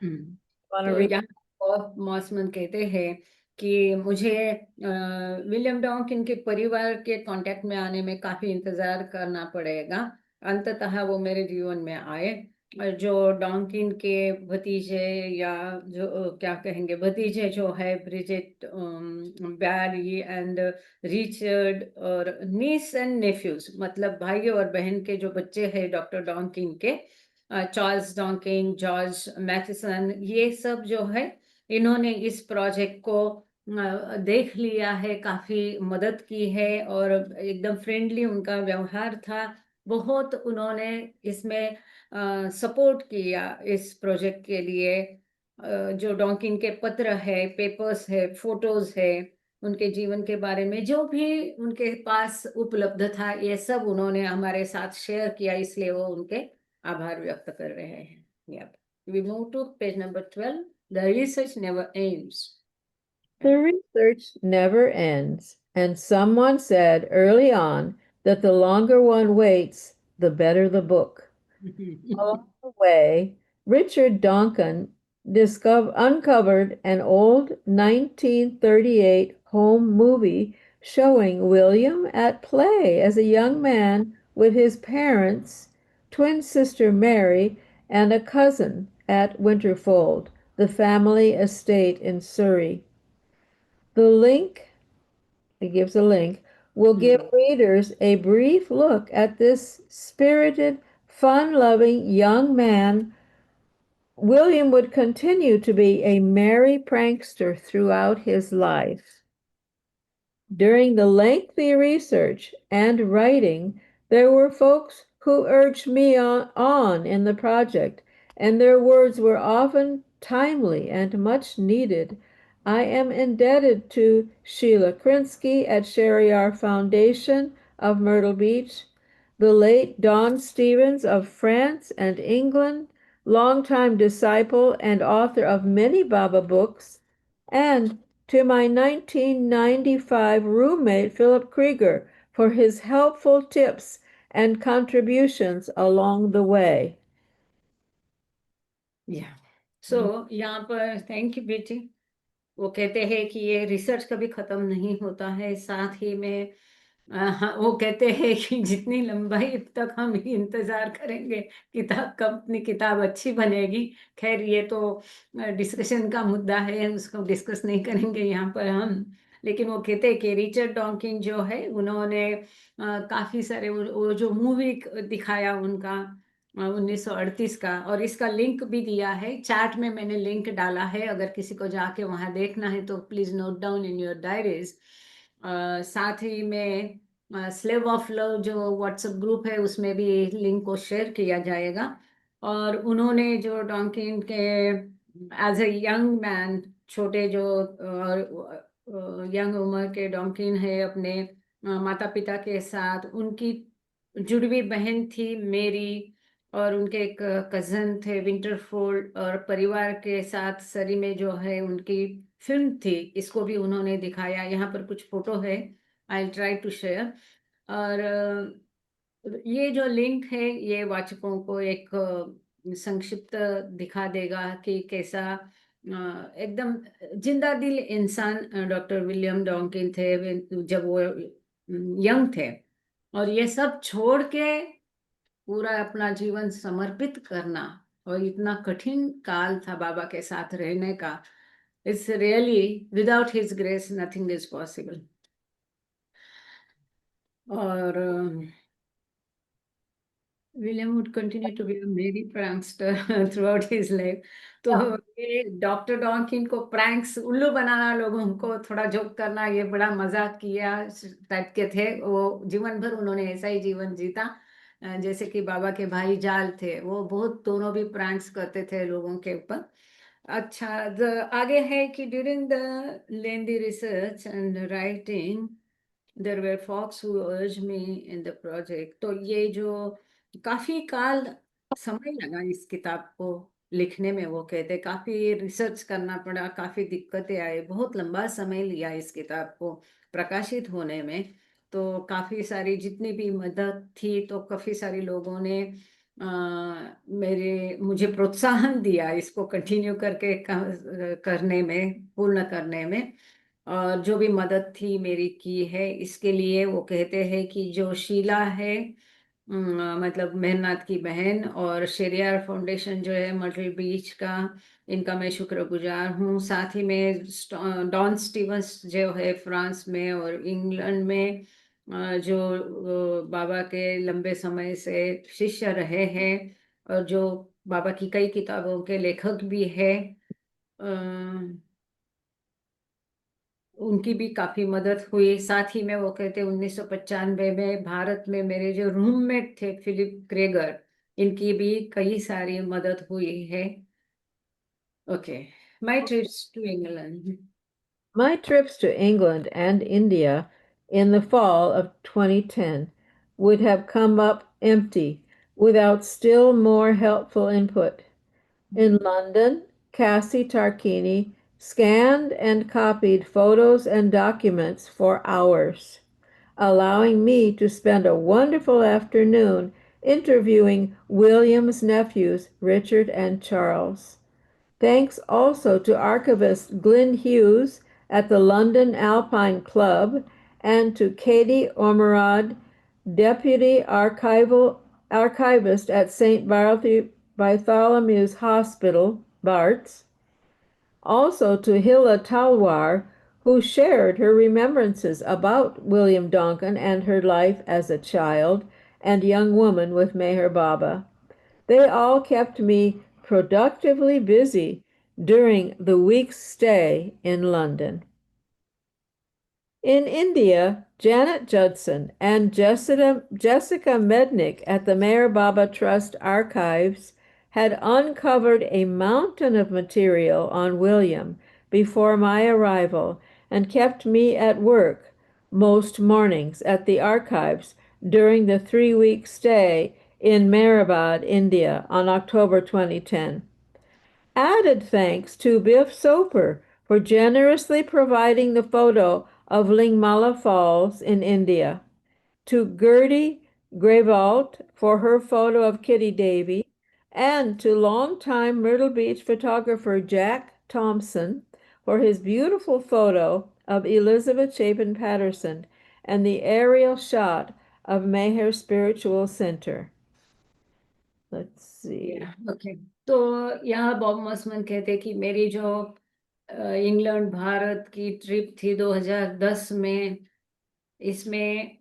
Want to तो read? यहाँ Bob मॉसमन कहते हैं कि मुझे William डॉकिन के परिवार के contact में आने में काफी इंतजार करना पड़ेगा। अंततः वो मेरे जीवन में आए। और जो डॉकिन के भतीजे, या जो क्या कहेंगे, भतीजे जो है ब्रिजेट, बैरी एंड रिचर्ड, और नीस एंड नेफ्यूज, मतलब भाई और बहन के जो बच्चे हैं डॉक्टर डॉकिन के, चार्ल्स डॉकिन, जॉर्ज मैथिसन, ये सब जो है इन्होंने इस प्रोजेक्ट को देख लिया है, काफी मदद की है और एकदम फ्रेंडली उनका व्यवहार था। बहुत उन्होंने इसमें सपोर्ट किया इस प्रोजेक्ट के लिए। जो डॉकिन के पत्र है, पेपर्स है, फोटोज है, उनके जीवन के बारे में जो भी उनके पास उपलब्ध था, ये सब उन्होंने हमारे साथ शेयर किया, इसलिए वो उनके आभार व्यक्त कर रहे हैं। Yep. We move to page number 12. The research never ends. The research never ends, and someone said early on that the longer one waits, the better the book. Along the way, Richard Donkin uncovered an old 1938 home movie showing William at play as a young man with his parents, twin sister Mary, and a cousin at Winterfold, the family estate in Surrey. The link it gives a link, will give readers a brief look at this spirited, fun-loving young man. William would continue to be a merry prankster throughout his life. During the lengthy research and writing, there were folks who urged me on in the project, and their words were often timely and much needed. I am indebted to Sheila Krinsky at Sheriar Foundation of Myrtle Beach, the late Don Stevens of France and England, longtime disciple and author of many Baba books, and to my 1995 roommate, Philip Krieger, for his helpful tips and contributions along the way. Yeah. So यहाँ पर thank you बेटी। वो कहते हैं कि ये research कभी खत्म नहीं होता है, साथ ही में हाँ, वो कहते हैं कि जितनी लंबाई तक हम इंतजार करेंगे किताब कब अपनी किताब अच्छी बनेगी। खैर ये तो डिस्कशन का मुद्दा है, उसको डिस्कस नहीं करेंगे यहाँ पर हम। लेकिन वो कहते हैं कि रिचर्ड डॉकिन जो है उन्होंने काफी सारे वो जो मूवी दिखाया उनका 1938 का, और इसका लिंक भी दिया है चैट में, मैंने लिंक डाला है, अगर किसी को जाके वहां देखना है तो please note down in your diaries. साथ ही में स्लेव ऑफ लव जो व्हाट्सएप ग्रुप है उसमें भी लिंक को शेयर किया जाएगा। और उन्होंने जो डॉकिन के एज ए यंग मैन, छोटे जो यंग उम्र के डॉकिन है, अपने माता पिता के साथ, उनकी जुड़वी बहन थी मेरी, और उनके एक कजन थे विंटरफोल्ड, और परिवार के साथ सरी में जो है उनकी फिल्म थी, इसको भी उन्होंने दिखाया। यहाँ पर कुछ फोटो है, आई ट्राई टू शेयर। और ये जो लिंक है ये वाचकों को एक संक्षिप्त दिखा देगा कि कैसा एकदम जिंदा दिल इंसान डॉक्टर विलियम डॉकिन थे जब वो यंग थे। और ये सब छोड़ के पूरा अपना जीवन समर्पित करना, और इतना कठिन काल था बाबा के साथ रहने का। It's really without his grace nothing is possible. और William would continue to be a merry prankster throughout his life. तो ये डॉक्टर डॉकिन को प्रैंक्स, उल्लू बनाना, लोगों को थोड़ा जोक करना, ये बड़ा मजाक किया टाइप के थे। वो जीवन भर उन्होंने ऐसा ही जीवन जीता, जैसे कि बाबा के भाई जाल थे, वो बहुत दोनों भी प्रैंक्स करते थे लोगों के ऊपर। अच्छा, आगे है कि during the lengthy research and writing there were folks who urged me in the project. तो ये जो काफी काल समय लगा इस किताब को लिखने में, वो कहते काफी रिसर्च करना पड़ा, काफी दिक्कतें आई, बहुत लंबा समय लिया इस किताब को प्रकाशित होने में। तो काफी सारी जितनी भी मदद थी, तो काफी सारे लोगों ने मुझे प्रोत्साहन दिया इसको कंटिन्यू करके करने में, पूर्ण करने में। और जो भी मदद थी मेरी की है इसके लिए, वो कहते हैं कि जो शीला है, मतलब मेहनाथ की बहन, और शेरियार फाउंडेशन जो है मर्टल बीच का, इनका मैं शुक्रगुजार हूँ। साथ ही में डॉन स्टीवंस जो है फ्रांस में और इंग्लैंड में, जो बाबा के लंबे समय से शिष्य रहे हैं, और जो बाबा की कई किताबों के लेखक भी है, उनकी भी काफी मदद हुई। साथ ही में वो कहते 1995 में भारत में मेरे जो रूममेट थे फिलिप क्रेगर, इनकी भी कई सारी मदद हुई है। Okay, my trips to England. My trips to England and India in the fall of 2010 would have come up empty without still more helpful input. In London, Cassie Tarquini scanned and copied photos and documents for hours, allowing me to spend a wonderful afternoon interviewing William's nephews, Richard and Charles. Thanks also to archivist Glyn Hughes at the London Alpine Club and to Katie Ormerod, Deputy Archivist at St. Bartholomew's Hospital, Barts. Also to Hilla Talwar, who shared her remembrances about William Donkin and her life as a child and young woman with Meher Baba. They all kept me productively busy during the week's stay in London. In India, Janet Judson and Jessica Mednick at the Meher Baba Trust Archives had uncovered a mountain of material on William before my arrival and kept me at work most mornings at the archives during the 3-week stay in Mehrabad, India on October 2010. Added thanks to Biff Soper for generously providing the photo of Lingmala Falls in India, to Gertie Grevalt for her photo of Kitty Davy, and to longtime Myrtle Beach photographer Jack Thompson for his beautiful photo of Elizabeth Chapin Patterson and the aerial shot of Meher Spiritual Center. Let's see. Okay तो यहाँ Bob मॉसमैन कहते कि मेरी जो England Bharat की trip थी 2010 में, इसमें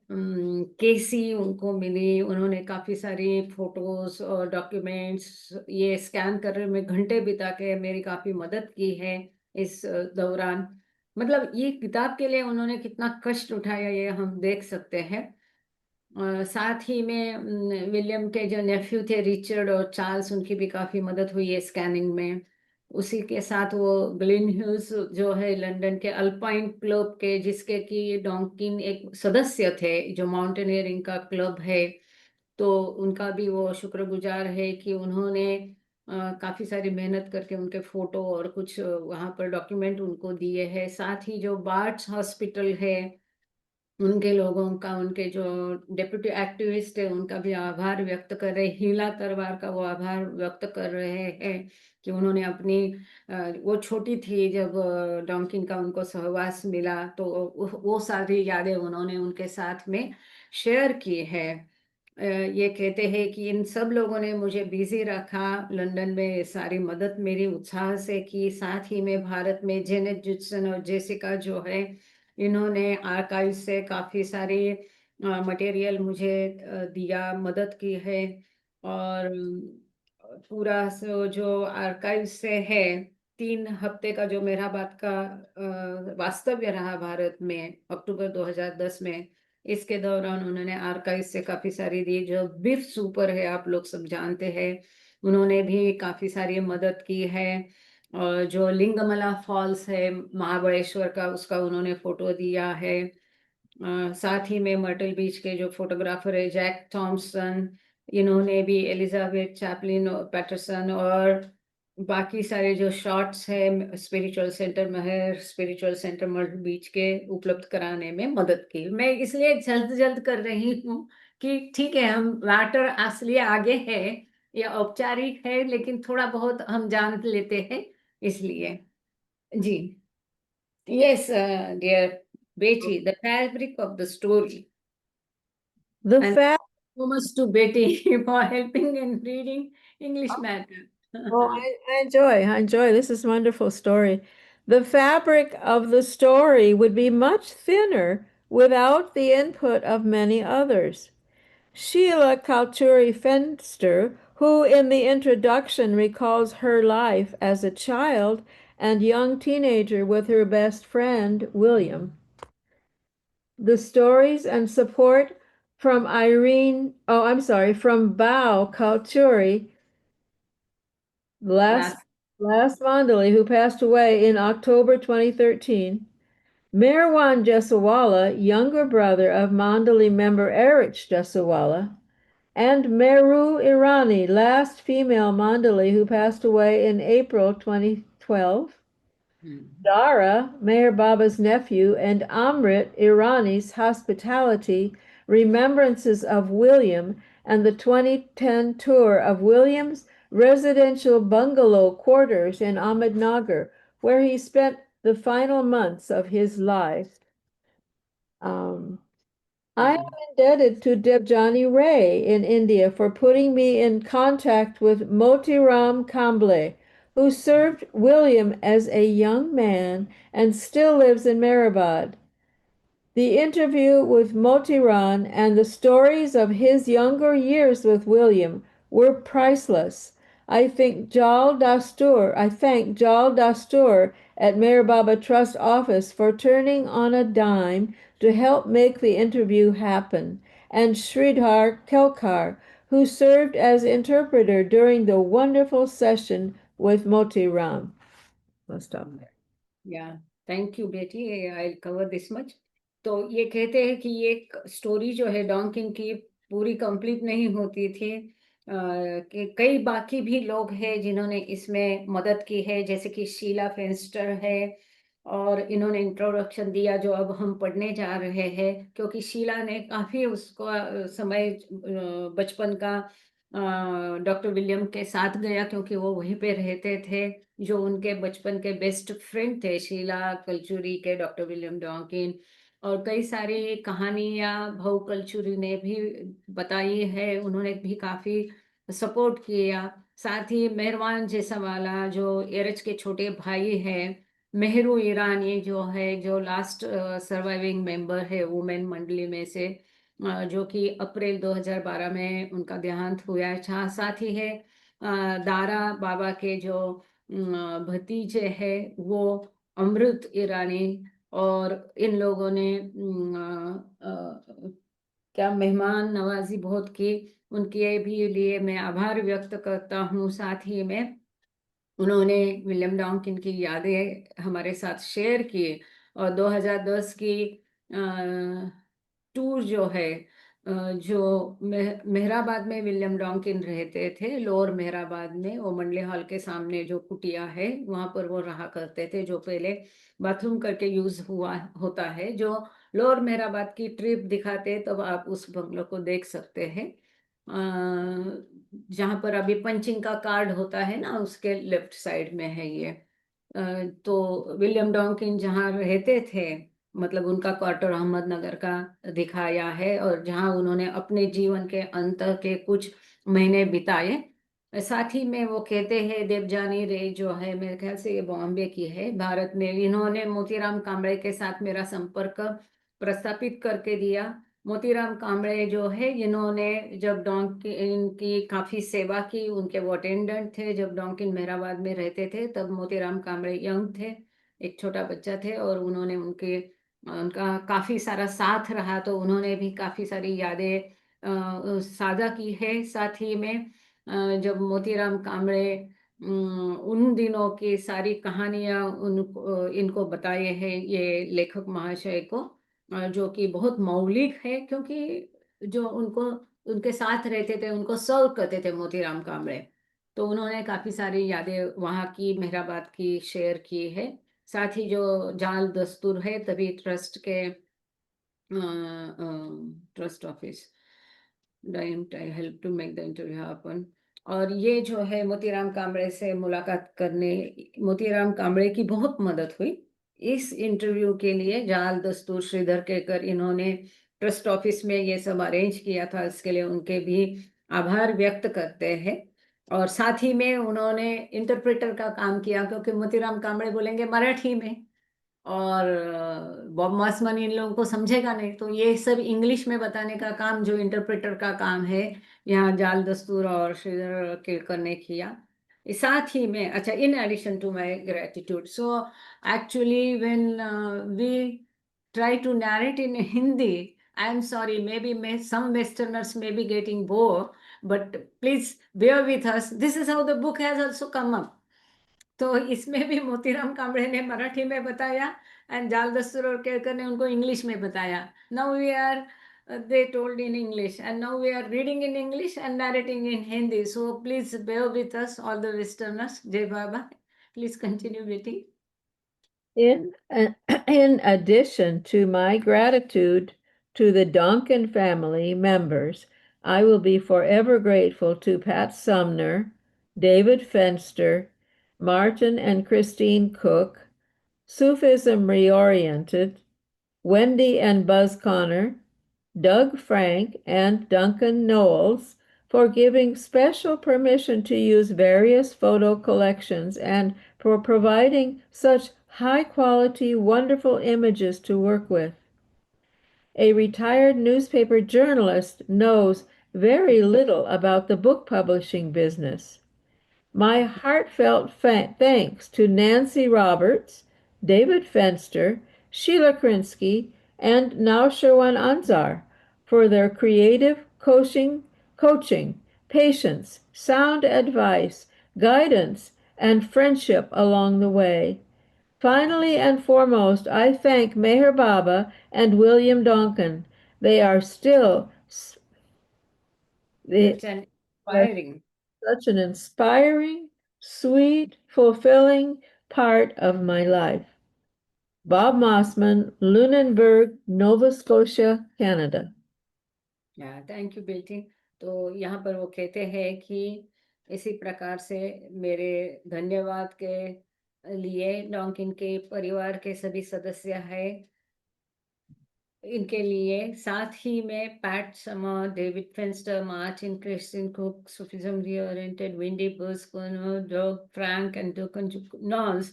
केसी उनको मिली। उन्होंने काफी सारी फोटोज और डॉक्यूमेंट्स ये स्कैन करने में घंटे बिता के मेरी काफी मदद की है इस दौरान। मतलब ये किताब के लिए उन्होंने कितना कष्ट उठाया ये हम देख सकते हैं। साथ ही में विलियम के जो नेफ्यू थे रिचर्ड और चार्ल्स, उनकी भी काफी मदद हुई है स्कैनिंग में। उसी के साथ वो ग्लेन ह्यूज जो है लंदन के अल्पाइन क्लब के, जिसके कि डॉन्किन एक सदस्य थे, जो माउंटेनियरिंग का क्लब है, तो उनका भी वो शुक्रगुजार है कि उन्होंने काफी सारी मेहनत करके उनके फोटो और कुछ वहाँ पर डॉक्यूमेंट उनको दिए हैं। साथ ही जो बार्ट्स हॉस्पिटल है उनके लोगों का, उनके जो डेप्यूटी एक्टिविस्ट है उनका भी आभार व्यक्त कर रहे, हीला तरवार का वो आभार व्यक्त कर रहे हैं कि उन्होंने अपनी वो छोटी थी जब डॉन्किन का उनको सहवास मिला, तो वो सारी यादें उन्होंने उनके साथ में शेयर की है। ये कहते हैं कि इन सब लोगों ने मुझे बिजी रखा लंदन में, सारी मदद मेरी उत्साह से की। साथ ही में भारत में जेनेट जुडसन और जेसिका जो है, इन्होंने आर्काइव से काफ़ी सारी मटेरियल मुझे दिया, मदद की है। और पूरा जो आर्काइव से है, 3 हफ्ते का जो मेहराबाद का वास्तव्य रहा भारत में अक्टूबर 2010 में, इसके दौरान उन्होंने आर्काइव से काफ़ी सारी दी। जो बिफ सुपर है आप लोग सब जानते हैं, उन्होंने भी काफ़ी सारी मदद की है। और जो लिंगमला फॉल्स है महाबलेश्वर का, उसका उन्होंने फोटो दिया है। साथ ही में मर्टल बीच के जो फोटोग्राफर है जैक थॉम्सन, इन्होंने भी एलिजाबेथ चैपलिन पैटरसन और बाकी सारे जो शॉट्स है स्पिरिचुअल सेंटर में, स्पिरिचुअल सेंटर मर्टल बीच के उपलब्ध कराने में मदद की। मैं इसलिए जल्द जल्द कर रही हूँ कि ठीक है, हम मैटर असली आगे है या औपचारिक है, लेकिन थोड़ा बहुत हम जान लेते हैं इसलिए। जी, yes, dear Betty, the fabric of the story. The And fact so much to Betty for helping in reading English matter. Oh, I enjoy. This is a wonderful story. The fabric of the story would be much thinner without the input of many others. Sheila Kalturi Fenster, who in the introduction recalls her life as a child and young teenager with her best friend, William. The stories and support from from Bao Kalturi, last Mandali, who passed away in October 2013. Merwan Jesawala, younger brother of Mandali member Erich Jesawala, and Meru Irani, last female Mandali who passed away in April 2012. Dara, Meher Baba's nephew, and Amrit Irani's hospitality, remembrances of William, and the 2010 tour of William's residential bungalow quarters in Ahmednagar, where he spent the final months of his life. I am indebted to Debjani Ray in India for putting me in contact with Motiram Kamble, who served William as a young man and still lives in Mehrabad. The interview with Motiran and the stories of his younger years with William were priceless. I thank Jal Dastur at Meher Baba Trust Office for turning on a dime to help make the interview happen, and Sridhar Kelkar, who served as interpreter during the wonderful session with Motiram. Let's stop there. या thank you बेटी, I cover this much. तो ये कहते हैं कि ये story जो है डॉन्किन की पूरी कंप्लीट नहीं होती थी, कि कई बाकी भी लोग हैं जिन्होंने इसमें मदद की है, जैसे कि शीला फेंस्टर है, और इन्होंने इंट्रोडक्शन दिया जो अब हम पढ़ने जा रहे हैं, क्योंकि शीला ने काफ़ी उसको समय बचपन का डॉक्टर विलियम के साथ गया, क्योंकि वो वहीं पे रहते थे। जो उनके बचपन के बेस्ट फ्रेंड थे शीला कल्चुरी के, डॉक्टर विलियम डॉकिन। और कई सारी कहानियाँ भाऊ कल्चुरी ने भी बताई है, उन्होंने भी काफ़ी सपोर्ट किया। साथ ही मेहरवान जैसावाला जो एरज के छोटे भाई हैं, मेहरू ईरानी जो है, जो लास्ट सर्वाइविंग मेंबर है वुमेन मंडली में से, जो कि अप्रैल 2012 में उनका देहांत हुआ है। साथ ही है दारा बाबा के जो भतीजे हैं वो अमृत ईरानी, और इन लोगों ने क्या मेहमान नवाजी बहुत की, उनके भी लिए मैं आभार व्यक्त करता हूँ। साथ ही में उन्होंने विलियम डॉकिन की यादें हमारे साथ शेयर की, और 2010 की टूर जो है, जो मेहराबाद में विलियम डॉकिन रहते थे, लोअर मेहराबाद में, वो मंडले हॉल के सामने जो कुटिया है वहाँ पर वो रहा करते थे, जो पहले बाथरूम करके यूज हुआ होता है। जो लोअर मेहराबाद की ट्रिप दिखाते हैं तब आप उस बंगलो को देख सकते हैं, जहाँ पर अभी पंचिंग का कार्ड होता है ना, उसके लेफ्ट साइड में है ये। तो विलियम डॉकिन जहाँ रहते थे, मतलब उनका क्वार्टर अहमदनगर का दिखाया है, और जहाँ उन्होंने अपने जीवन के अंत के कुछ महीने बिताए। साथ ही में वो कहते हैं, देवजानी रे जो है, मेरे ख्याल से ये बॉम्बे की है, भारत में, इन्होंने मोतीराम कांबळे के साथ मेरा संपर्क प्रस्थापित करके दिया। मोतीराम कांबळे जो है, इन्होंने जब डॉकिन की काफ़ी सेवा की, उनके वो अटेंडेंट थे जब डॉकिन मेहराबाद में रहते थे, तब मोतीराम कांबळे यंग थे, एक छोटा बच्चा थे, और उन्होंने उनका काफ़ी सारा साथ रहा, तो उन्होंने भी काफ़ी सारी यादें साझा की है। साथ ही में जब मोतीराम कांबळे उन दिनों की सारी कहानियाँ इनको बताए हैं ये लेखक महाशय को, जो कि बहुत मौलिक है, क्योंकि जो उनको उनके साथ रहते थे उनको सर्व करते थे मोतीराम कांबळे, तो उन्होंने काफ़ी सारी यादें वहाँ की, मेहराबाद की शेयर की है। साथ ही जो जाल दस्तूर है तभी ट्रस्ट के trust office didn't I help to make the interview happen. और ये जो है मोतीराम कांबळे से मुलाकात करने, मोतीराम कांबळे की बहुत मदद हुई इस इंटरव्यू के लिए। जाल दस्तूर श्रीधर केकर, इन्होंने ट्रस्ट ऑफिस में ये सब अरेंज किया था, इसके लिए उनके भी आभार व्यक्त करते हैं। और साथ ही में उन्होंने इंटरप्रेटर का काम किया, क्योंकि मोतीराम कांबळे बोलेंगे मराठी में, और बॉब मॉसमैन इन लोगों को समझेगा नहीं, तो ये सब इंग्लिश में बताने का काम जो इंटरप्रेटर का काम है, यहाँ जाल दस्तूर और श्रीधर केळकर ने किया। साथ ही में, अच्छा, in addition to my gratitude, so actually when we try to narrate in Hindi, I am sorry, maybe some Westerners may be getting bored, but please bear with us. This is how the book has also come up. तो इसमें भी मोतीराम कांबळे ने मराठी में बताया, and जाल दस्तूर और केळकर ने उनको इंग्लिश में बताया। Now we are they told in English, and now we are reading in English and narrating in Hindi. So please bear with us, all the Westerners. Jai Baba. Please continue, Betty. In addition to my gratitude to the Donkin family members, I will be forever grateful to Pat Sumner, David Fenster, Martin and Christine Cook, Sufism Reoriented, Wendy and Buzz Connor, Doug Frank and Duncan Knowles for giving special permission to use various photo collections and for providing such high quality, wonderful images to work with. A retired newspaper journalist knows very little about the book publishing business. My heartfelt thanks to Nancy Roberts, David Fenster, Sheila Krinsky, and now Sherwan Anzar for their creative coaching, patience, sound advice, guidance, and friendship along the way. Finally and foremost, I thank Meher Baba and William Donkin. They are still Such an inspiring. such an inspiring, sweet, fulfilling part of my life. Bob Mossman, Lunenburg, Nova Scotia, Canada. Thank you बेटी। तो यहाँ पर वो कहते हैं कि इसी प्रकार से मेरे धन्यवाद के लिए डॉन्किन के परिवार के सभी सदस्य हैं, इनके लिए, साथ ही में पैट समा, David Fenster, Martin Christine Cook, Sufism reoriented, विंडी बर्स्कन, डॉग फ्रैंक एंड डोकन नॉल्स,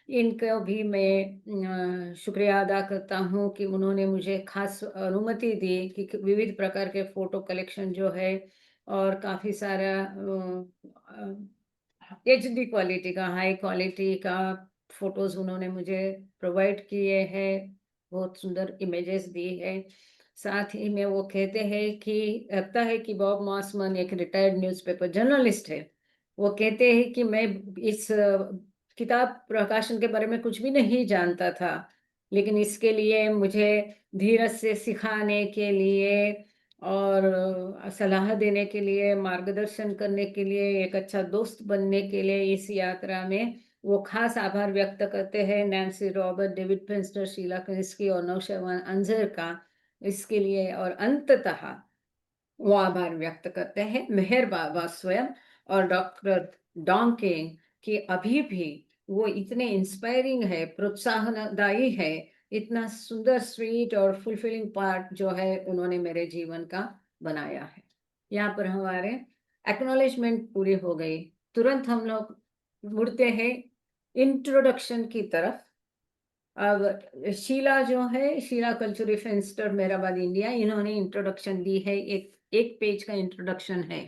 इनको भी मैं शुक्रिया अदा करता हूँ कि उन्होंने मुझे खास अनुमति दी कि विविध प्रकार के फोटो कलेक्शन जो है और काफ़ी सारा HD क्वालिटी का, हाई क्वालिटी का फोटोज उन्होंने मुझे प्रोवाइड किए हैं, बहुत सुंदर इमेजेस दी है। साथ ही में वो कहते हैं कि लगता है कि बॉब मॉसमैन एक रिटायर्ड न्यूज़पेपर जर्नलिस्ट है। वो कहते हैं कि मैं इस किताब प्रकाशन के बारे में कुछ भी नहीं जानता था, लेकिन इसके लिए मुझे धीरज से सिखाने के लिए और सलाह देने के लिए, मार्गदर्शन करने के लिए, एक अच्छा दोस्त बनने के लिए इस यात्रा में वो खास आभार व्यक्त करते हैं Nancy Robert, David Fenster, Sheila क्रिस्की और नौशेरवान अंजर का इसके लिए। और अंततः वो आभार व्यक्त करते हैं मेहर बाबा स्वयं और डॉक्टर डॉन्किन कि अभी भी वो इतने इंस्पायरिंग है, प्रोत्साहनदायी है, इतना सुंदर, स्वीट और फुलफिलिंग पार्ट जो है उन्होंने मेरे जीवन का बनाया है। यहाँ पर हमारे एक्नॉलेजमेंट पूरी हो गई। तुरंत हम लोग मुड़ते हैं इंट्रोडक्शन की तरफ। अब शीला जो है, शीला कल्चुरी फेंस्टर, मेहराबाद इंडिया, इन्होंने इंट्रोडक्शन दी है, एक पेज का इंट्रोडक्शन है।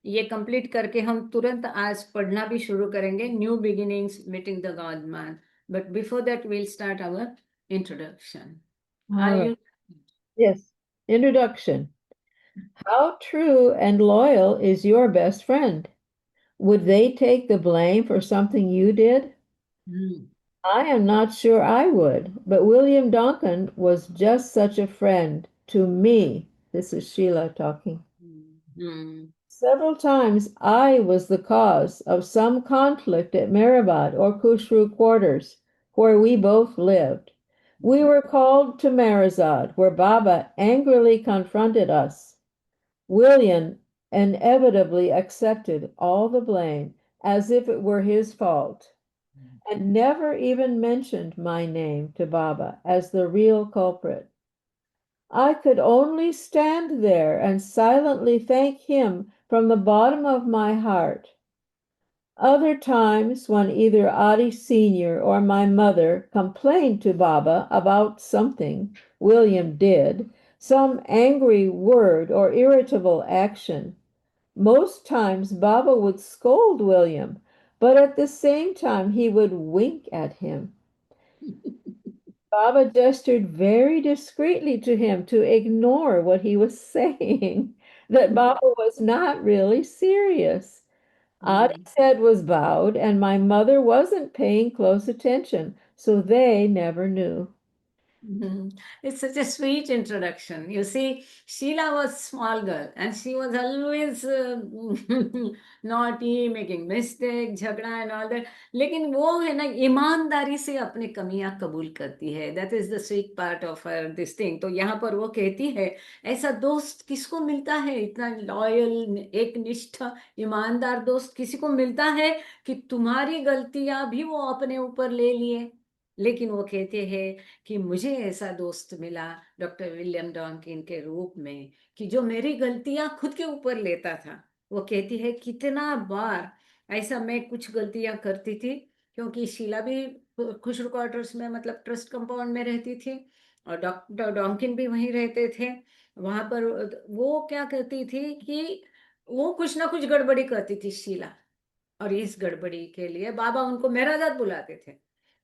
ये कंप्लीट करके हम तुरंत आज पढ़ना भी शुरू करेंगे, new beginnings meeting the God man. But before that we'll start our introduction. Are you? Yes. Introduction. How true and loyal is your best friend? Would they take the blame for something you did? Hmm. I am not sure I would, but William Donkin was just such a friend to me. This is Sheila talking. Hmm. Several times I was the cause of some conflict at Mehrabad or Kushru quarters, where we both lived. We were called to Marazad, where Baba angrily confronted us. William inevitably accepted all the blame as if it were his fault, and never even mentioned my name to Baba as the real culprit. I could only stand there and silently thank him from the bottom of my heart. Other times, when either Adi Sr. or my mother complained to Baba about something William did, some angry word or irritable action, most times Baba would scold William, but at the same time he would wink at him. Baba gestured very discreetly to him to ignore what he was saying, that Baba was not really serious. Adi's head was bowed, and my mother wasn't paying close attention, so they never knew. It's such a sweet introduction. You see, Sheila was small girl and she was always naughty, making mistake, झगड़ा and all that. लेकिन वो है ना, ईमानदारी से अपनी कमियां कबूल करती है. That is the sweet part of her this thing. तो यहाँ पर वो कहती है, ऐसा दोस्त किसको मिलता है, इतना लॉयल, एक निष्ठ, ईमानदार दोस्त किसी को मिलता है कि तुम्हारी गलतियां भी वो अपने ऊपर ले लिए। लेकिन वो कहते हैं कि मुझे ऐसा दोस्त मिला डॉक्टर विलियम डॉन्किन के रूप में कि जो मेरी गलतियां खुद के ऊपर लेता था वो कहती है कितना बार ऐसा मैं कुछ गलतियां करती थी, क्योंकि शीला भी खुशरू क्वार्टर्स में मतलब ट्रस्ट कंपाउंड में रहती थी और डॉक्टर डॉन्किन भी वहीं रहते थे। वहां पर वो क्या करती थी कि वो कुछ ना कुछ गड़बड़ी करती थी शीला, और इस गड़बड़ी के लिए बाबा उनको मेहराजाद बुलाते थे।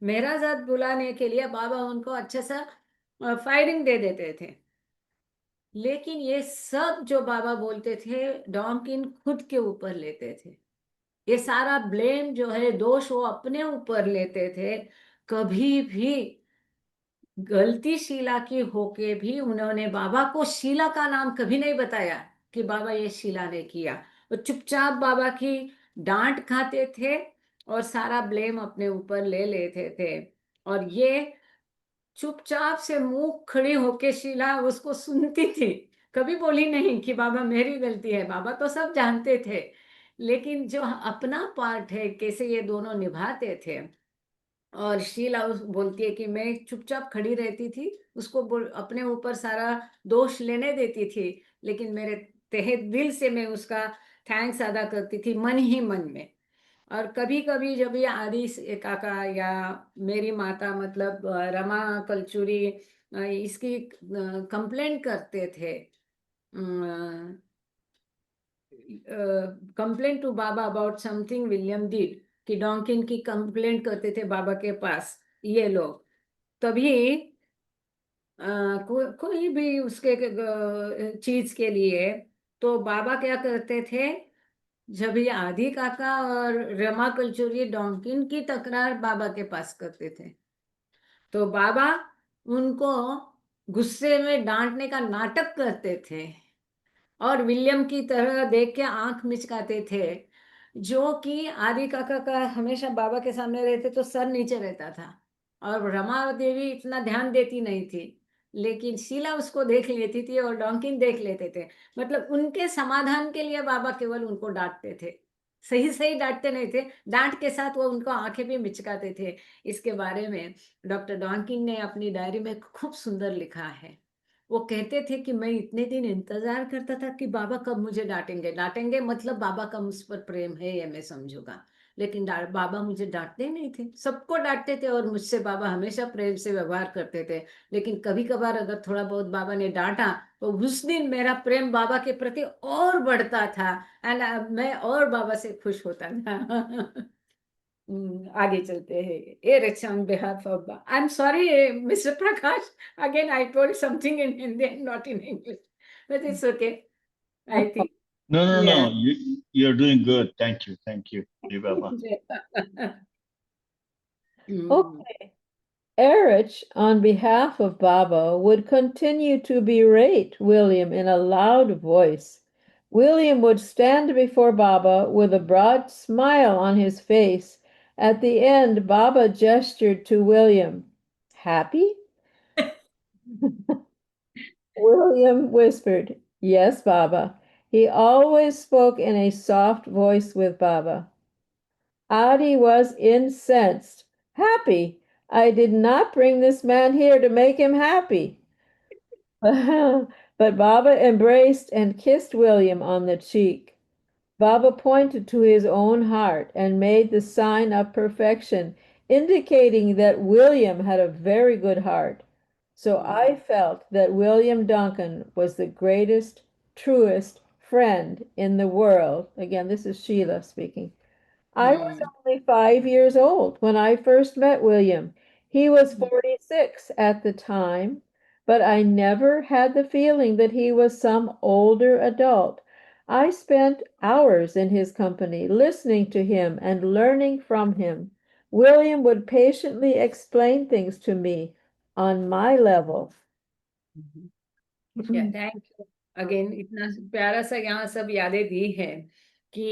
मेहराजाद बुलाने के लिए बाबा उनको अच्छा सा फायरिंग दे देते थे। लेकिन ये सब जो बाबा बोलते थे डॉन्किन खुद के ऊपर लेते थे। ये सारा ब्लेम जो है, दोष वो अपने ऊपर लेते थे। कभी भी गलती शीला की होके भी उन्होंने बाबा को शीला का नाम कभी नहीं बताया कि बाबा ये शीला ने किया। वो चुपचाप बाबा की डांट खाते थे और सारा ब्लेम अपने ऊपर ले लेते थे। और ये चुपचाप से मुंह खड़ी होके शीला उसको सुनती थी, कभी बोली नहीं कि बाबा मेरी गलती है। बाबा तो सब जानते थे, लेकिन जो अपना पार्ट है कैसे ये दोनों निभाते थे। और शीला बोलती है कि मैं चुपचाप खड़ी रहती थी, उसको अपने ऊपर सारा दोष लेने देती थी, लेकिन मेरे तहे दिल से मैं उसका थैंक्स अदा करती थी मन ही मन में। और कभी कभी जब ये काका या मेरी माता मतलब रमा कलचुरी इसकी कंप्लेंट करते थे, complaint to Baba about something William did, कि डॉन्किन की कंप्लेंट करते थे बाबा के पास ये लोग, तभी कोई भी उसके चीज के लिए तो बाबा क्या करते थे। जब ये आदि काका और रमा कलचुरी डॉन्किन की तकरार बाबा के पास करते थे, तो बाबा उनको गुस्से में डांटने का नाटक करते थे और विलियम की तरह देख के आंख मिचकाते थे। जो कि आदि काका का हमेशा बाबा के सामने रहते तो सर नीचे रहता था, और रमा देवी इतना ध्यान देती नहीं थी, लेकिन शीला उसको देख लेती थी और डॉन्किन देख लेते थे। मतलब उनके समाधान के लिए बाबा केवल उनको डांटते थे, सही सही डांटते नहीं थे, डांट के साथ वो उनको आंखें भी मिचकाते थे। इसके बारे में डॉक्टर डॉन्किन ने अपनी डायरी में खूब सुंदर लिखा है। वो कहते थे कि मैं इतने दिन इंतजार करता था कि बाबा कब मुझे डांटेंगे, डांटेंगे मतलब बाबा का मुझ पर प्रेम है ये मैं समझूंगा। लेकिन बाबा मुझे डांटते नहीं थे, सबको डांटते थे और मुझसे बाबा हमेशा प्रेम से व्यवहार करते थे। लेकिन कभी कभार अगर थोड़ा बहुत बाबा ने डांटा तो उस दिन मेरा प्रेम बाबा के प्रति और बढ़ता था, एंड मैं और बाबा से खुश होता था। आगे चलते हैं। ए रक्षा on behalf of I'm sorry, Mr. Prakash. Again, I told something in Hindi and not in English, but it's okay. I think, No, no, yeah. no. You're doing good. Thank you, Baba. Mm. Okay. Erich, on behalf of Baba, would continue to berate William in a loud voice. William would stand before Baba with a broad smile on his face. At the end, Baba gestured to William. Happy? William whispered, Yes, Baba. He always spoke in a soft voice with Baba. Adi was incensed. Happy? I did not bring this man here to make him happy. But Baba embraced and kissed William on the cheek. Baba pointed to his own heart and made the sign of perfection, indicating that William had a very good heart. So I felt that William Duncan was the greatest, truest friend in the world. Again, this is Sheila speaking. I was Mm. only 5 years old when I first met William. He was Mm. 46 at the time, but I never had the feeling that he was some older adult. I spent hours in his company, listening to him and learning from him. William would patiently explain things to me on my level. Thank you again, इतना प्यारा सा यहाँ सब यादें दी है कि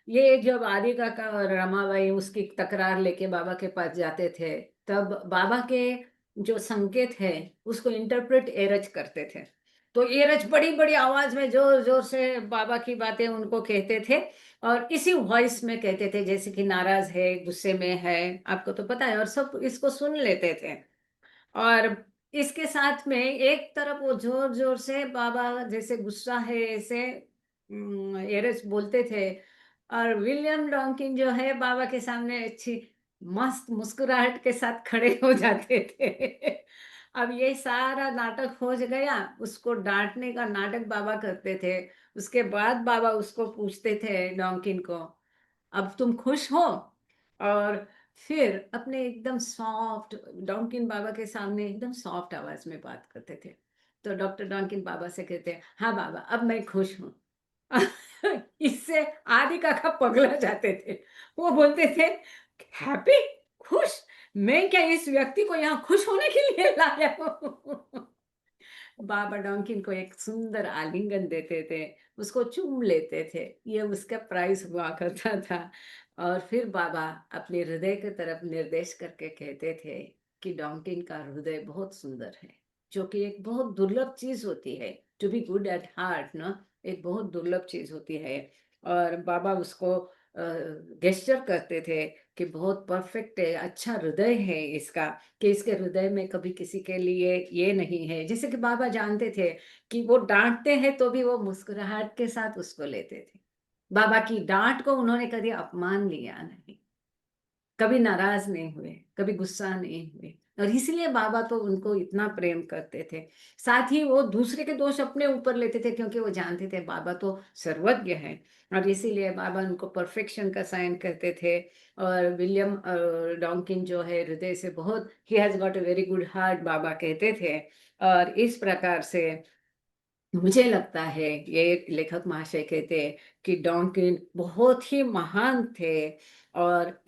ये जब आदि काका और रमाबाई उसकी तकरार लेके बाबा के पास जाते थे, तब बाबा के जो संकेत है उसको इंटरप्रेट एरज करते थे। तो एरज बड़ी बड़ी आवाज में जोर जोर से बाबा की बातें उनको कहते थे, और इसी वॉइस में कहते थे जैसे कि नाराज है, गुस्से में है, आपको तो पता है, और सब इसको सुन लेते थे। और इसके साथ में एक तरफ वो जोर जोर से बाबा जैसे गुस्सा है ऐसे एरस बोलते थे। और विलियम डॉकिन जो है बाबा के सामने अच्छी मस्त मुस्कुराहट के साथ खड़े हो जाते थे। अब ये सारा नाटक हो गया, उसको डांटने का नाटक बाबा करते थे। उसके बाद बाबा उसको पूछते थे डॉकिन को, अब तुम खुश हो? और फिर अपने एकदम सॉफ्ट, डॉकिन बाबा के सामने एकदम सॉफ्ट आवाज में बात करते थे। तो डॉक्टर डॉकिन बाबा से कहते, हाँ बाबा, अब मैं खुश हूँ। इससे आदि काका पगला जाते थे। वो बोलते थे, हैप्पी, खुश? मैं क्या इस व्यक्ति को यहाँ खुश होने के लिए लाया हूँ? बाबा डॉकिन को एक सुंदर आलिंगन देते थे, उसको चूम लेते थे, ये उसका प्राइस हुआ करता था। और फिर बाबा अपने हृदय की तरफ निर्देश करके कहते थे कि डॉकिन का हृदय बहुत सुंदर है, जो कि एक बहुत दुर्लभ चीज होती है। To be good at heart ना, एक बहुत दुर्लभ चीज होती है। और बाबा उसको गेस्चर करते थे कि बहुत परफेक्ट है, अच्छा हृदय है इसका, कि इसके हृदय में कभी किसी के लिए ये नहीं है। जैसे कि बाबा जानते थे कि वो डांटते हैं तो भी वो मुस्कुराहट के साथ उसको लेते थे। बाबा की डांट को उन्होंने कभी अपमान लिया नहीं, कभी नाराज नहीं हुए, कभी गुस्सा नहीं हुए। और इसलिए बाबा तो उनको इतना प्रेम करते थे। साथ ही वो दूसरे के दोष अपने ऊपर लेते थे, क्योंकि वो जानते थे बाबा तो सर्वज्ञ है। और इसीलिए बाबा उनको परफेक्शन का साइन करते थे। और विलियम डॉकिन जो है हृदय से बहुत, ही has got a very good heart, Baba कहते थे। और इस प्रकार से मुझे लगता है, ये लेखक महाशय कहते हैं कि डॉकिन बहुत ही महान थे। और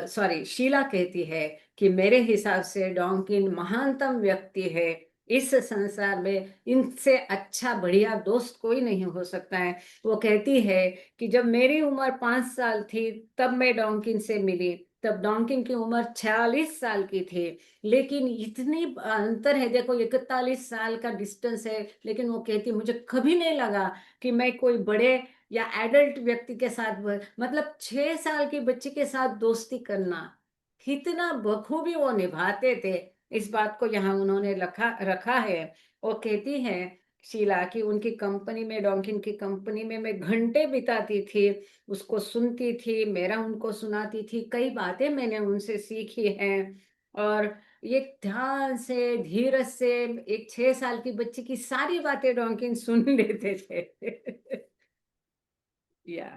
सॉरी, शीला कहती है कि मेरे हिसाब से डॉकिन महानतम व्यक्ति है इस संसार में, इनसे अच्छा बढ़िया दोस्त कोई नहीं हो सकता है। वो कहती है कि जब मेरी उम्र 5 साल थी तब मैं डॉकिन से मिली, तब डॉकिन की उम्र 46 साल की थी। लेकिन इतनी अंतर है, देखो 41 साल का डिस्टेंस है, लेकिन वो कहती मुझे कभी नहीं लगा कि मैं कोई बड़े या एडल्ट व्यक्ति के साथ मतलब 6 साल की बच्ची के साथ दोस्ती करना, इतना बखूबी वो निभाते थे। इस बात को यहाँ उन्होंने रखा रखा है। वो कहती है शीला कि उनकी कंपनी में, डॉकिन की कंपनी में मैं घंटे बिताती थी, उसको सुनती थी, मेरा उनको सुनाती थी, कई बातें मैंने उनसे सीखी हैं। और ये ध्यान से, धीरज से एक 6 साल की बच्ची की सारी बातें डॉकिन सुन लेते थे। या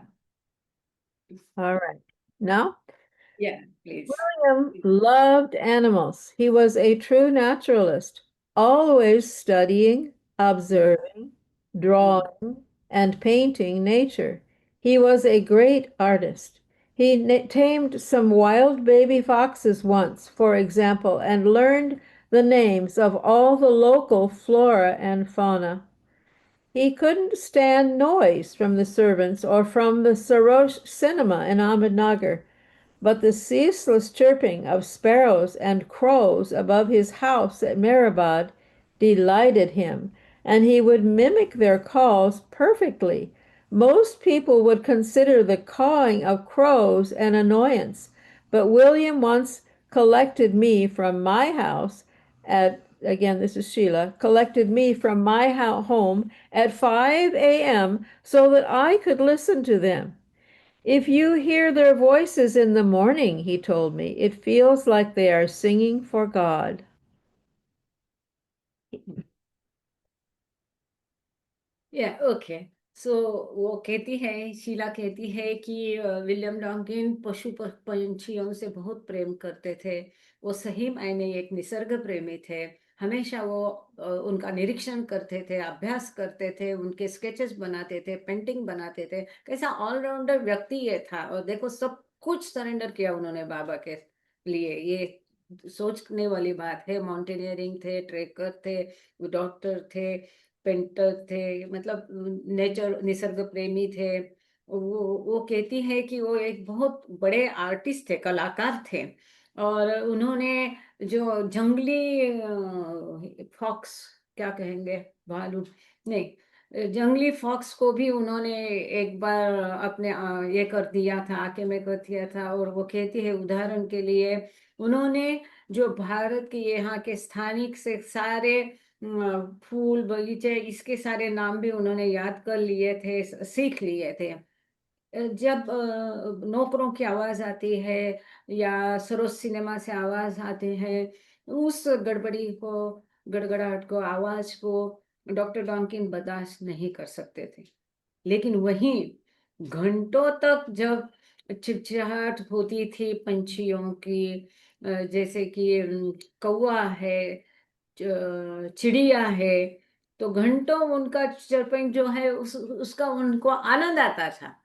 All right. Now, या please. William loved animals. He was a true naturalist, always studying, observing, drawing, and painting nature. He was a great artist. He tamed some wild baby foxes once, for example, and learned the names of all the local flora and fauna. He couldn't stand noise from the servants or from the Sarosh cinema in Ahmednagar, but the ceaseless chirping of sparrows and crows above his house at Mehrabad delighted him, and he would mimic their calls perfectly. Most people would consider the cawing of crows an annoyance, but William once collected me from my house at, again, this is Sheila, collected me from my home at 5 a.m. so that I could listen to them. If you hear their voices in the morning, he told me, it feels like they are singing for God. या okay. सो वो कहती है, शीला कहती है कि William डॉकिन पशु पंछियों से बहुत प्रेम करते थे। वो सही मायने एक निसर्ग प्रेमी थे। हमेशा वो उनका निरीक्षण करते थे, अभ्यास करते थे, उनके स्केचेस बनाते थे, पेंटिंग बनाते थे। कैसा ऑलराउंडर व्यक्ति ये था। और देखो सब कुछ सरेंडर किया उन्होंने बाबा के लिए, ये सोचने वाली बात है। माउंटेनियरिंग थे, ट्रेकर थे, डॉक्टर थे, पेंटर थे, मतलब नेचर, निसर्ग प्रेमी थे। वो कहती है कि वो एक बहुत बड़े आर्टिस्ट थे, कलाकार थे। और उन्होंने जो जंगली फॉक्स, क्या कहेंगे, भालू नहीं, जंगली फॉक्स को भी उन्होंने एक बार अपने ये कर दिया था, आके में कर दिया था। और वो कहती है उदाहरण के लिए, उन्होंने जो भारत के यहाँ के स्थानिक से सारे फूल बगीचे, इसके सारे नाम भी उन्होंने याद कर लिए थे, सीख लिए थे। जब नौकरों की आवाज आती है या सरोज सिनेमा से आवाज आते हैं, उस गड़बड़ी को, गड़गड़ाहट को, आवाज को डॉक्टर डॉनकिन बर्दाश्त नहीं कर सकते थे। लेकिन वहीं घंटों तक जब चिड़चिड़ाहट होती थी पंछियों की, जैसे कि कौवा है, चिड़िया है, तो घंटों उनका चirping जो है उसका उनको आनंद आता था।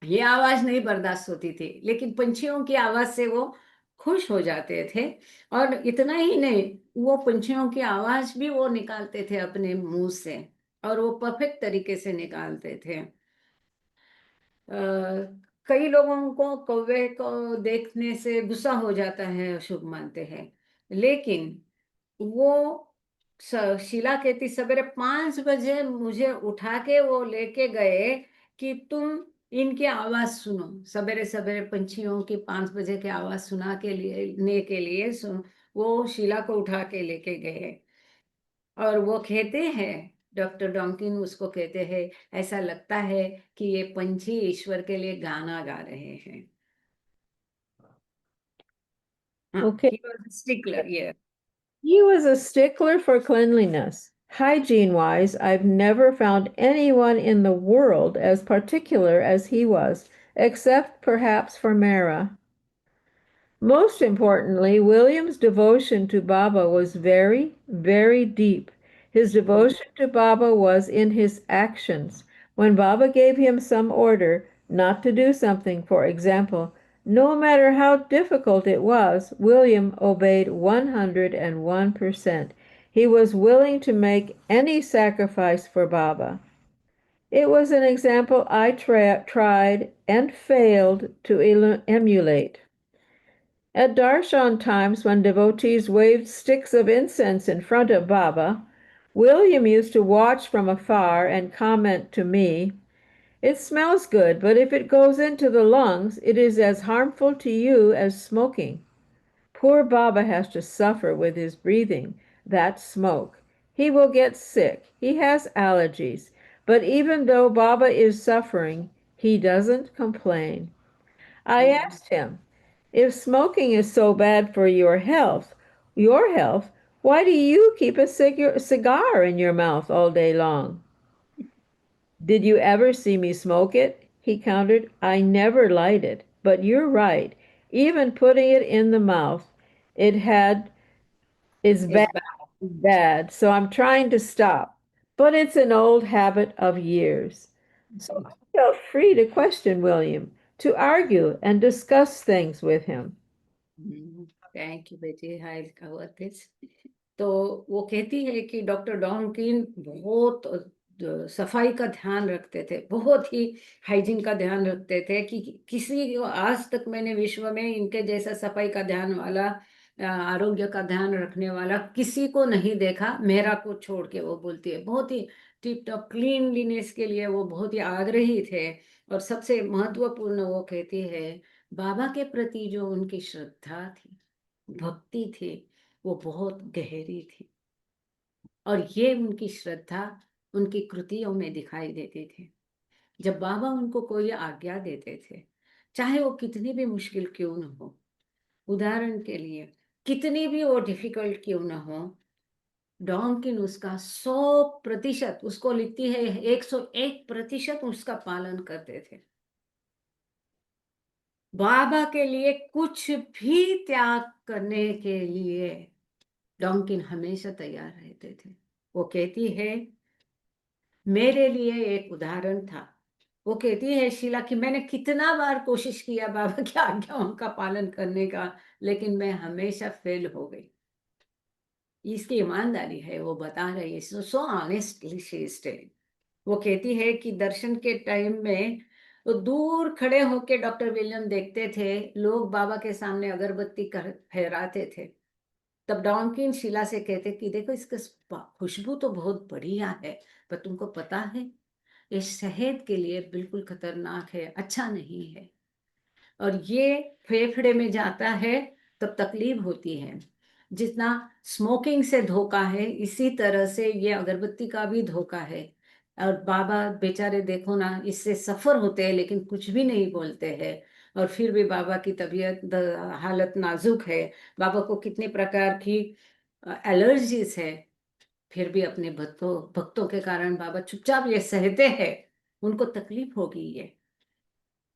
ये आवाज नहीं बर्दाश्त होती थी, लेकिन पंछियों की आवाज से वो खुश हो जाते थे। और इतना ही नहीं, वो पंछियों की आवाज भी वो निकालते थे अपने मुंह से, और वो परफेक्ट तरीके से निकालते थे। कई लोगों को कौवे को देखने से गुस्सा हो जाता है, अशुभ मानते हैं, लेकिन वो शीला कहती सवेरे 5 बजे मुझे उठा के वो लेके गए कि तुम इनकी आवाज सुनो। सवेरे सवेरे पंछियों की 5 बजे की आवाज सुना के लिए वो शीला को उठा के लेके गए। और वो कहते हैं, डॉक्टर डॉनकिन उसको कहते हैं, ऐसा लगता है कि ये पंछी ईश्वर के लिए गाना गा रहे हैं। हाँ, Okay. he was a stickler, yeah. He was a stickler for cleanliness. Hygiene-wise, I've never found anyone in the world as particular as he was, except perhaps for Mara. Most importantly, William's devotion to Baba was very, very deep. His devotion to Baba was in his actions. When Baba gave him some order not to do something, for example, no matter how difficult it was, William obeyed 101%. He was willing to make any sacrifice for Baba. It was an example I tried and failed to emulate. At darshan times, when devotees waved sticks of incense in front of Baba, William used to watch from afar and comment to me, "It smells good, but if it goes into the lungs, it is as harmful to you as smoking." Poor Baba has to suffer with his breathing, that smoke. He will get sick. He has allergies. But even though Baba is suffering, he doesn't complain. I asked him, "If smoking is so bad for your health, why do you keep a cigar in your mouth all day long?" "Did you ever see me smoke it?" he countered. "I never light it. But you're right. Even putting it in the mouth, it had is It's bad. So I'm trying to stop. But it's an old habit of years." So I felt free to question William, to argue and discuss things with him. Thank you बेटी, हाय cover this. तो वो कहती है कि doctor डॉनकिन बहुत सफाई का ध्यान रखते थे, बहुत ही हाइजीन का ध्यान रखते थे कि किसी आज तक मैंने विश्व में इनके जैसा सफाई का ध्यान वाला, आरोग्य का ध्यान रखने वाला किसी को नहीं देखा, मेरा को छोड़ के। वो बोलती है बहुत ही टिप टॉप क्लीनलीनेस के लिए वो बहुत ही आग्रही थे। और सबसे महत्वपूर्ण वो कहती है, बाबा के प्रति जो उनकी श्रद्धा थी, भक्ति थी, वो बहुत गहरी थी। और ये उनकी श्रद्धा उनकी कृतियों में दिखाई देती थी। जब बाबा उनको कोई आज्ञा देते थे, चाहे वो कितनी भी मुश्किल क्यों न हो, उदाहरण के लिए कितनी भी वो डिफिकल्ट क्यों न हो, डॉनकिन उसका 100%, उसको लिखती है 101% उसका पालन करते थे। बाबा के लिए कुछ भी त्याग करने के लिए डॉनकिन हमेशा तैयार रहते थे। वो कहती है, मेरे लिए एक उदाहरण था। वो कहती है शीला कि मैंने कितना बार कोशिश किया बाबा की आज्ञाओं का पालन करने का, लेकिन मैं हमेशा फेल हो गई। इसकी ईमानदारी है, वो बता रही है, so honestly she is telling. वो कहती है कि दर्शन के टाइम में वो दूर खड़े होके डॉक्टर विलियम देखते थे, लोग बाबा के सामने अगरबत्ती कर फहराते थे। तब डॉनकिन शीला से कहते कि देखो इसका खुशबू तो बहुत बढ़िया है, पर तुमको पता है ये शहद के लिए बिल्कुल खतरनाक है, अच्छा नहीं है, और ये फेफड़े में जाता है तब तकलीफ होती है। जितना स्मोकिंग से धोखा है, इसी तरह से ये अगरबत्ती का भी धोखा है। और बाबा बेचारे देखो ना, इससे सफर होते हैं लेकिन कुछ भी नहीं बोलते हैं। और फिर भी बाबा की तबीयत हालत नाजुक है, बाबा को कितने प्रकार की एलर्जीज है, फिर भी अपने भक्तों भक्तों के कारण बाबा चुपचाप ये सहते हैं। उनको तकलीफ होगी ये,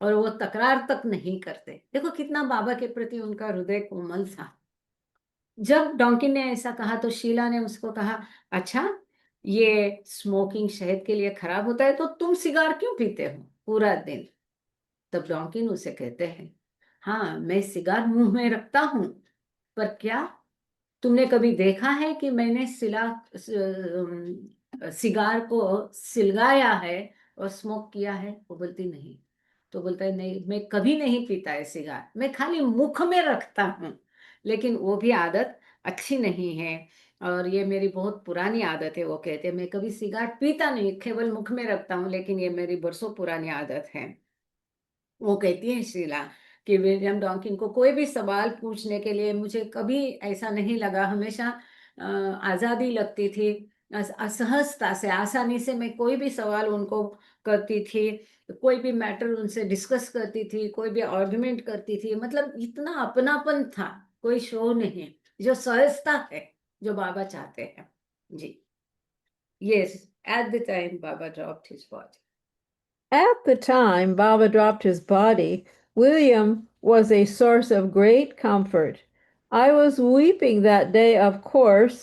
और वो तकरार तक नहीं करते। देखो कितना बाबा के प्रति उनका हृदय कोमल था। जब डॉन्किन ने ऐसा कहा तो शीला ने उसको कहा, अच्छा ये स्मोकिंग सेहत के लिए खराब होता है तो तुम सिगार क्यों पीते हो पूरा दिन? तब डॉन्किन उसे कहते हैं, हाँ मैं सिगार मुंह में रखता हूं, पर क्या तुमने कभी देखा है कि मैंने सिगार को सिलगाया है और स्मोक किया है? वो बोलती नहीं। तो बोलता है, नहीं मैं कभी नहीं पीता है सिगार, मैं खाली मुख में रखता हूँ, लेकिन वो भी आदत अच्छी नहीं है, और ये मेरी बहुत पुरानी आदत है। वो कहते हैं मैं कभी सिगार पीता नहीं, केवल मुख में रखता हूँ, लेकिन ये मेरी बरसों पुरानी आदत है। वो कहती है शीला कि विलियम डॉकिन को कोई भी सवाल पूछने के लिए मुझे कभी ऐसा नहीं लगा, हमेशा आज़ादी लगती थी, असहजता से, आसानी से मैं कोई भी सवाल उनको करती थी, कोई भी मैटर उनसे डिस्कस करती थी, कोई भी आर्गुमेंट करती थी। मतलब इतना अपनापन था, कोई शो नहीं, जो सहजता है जो बाबा चाहते हैं। जी, yes, at the time Baba dropped his body. At the time Baba dropped his body, William was a source of great comfort. I was weeping that day, of course.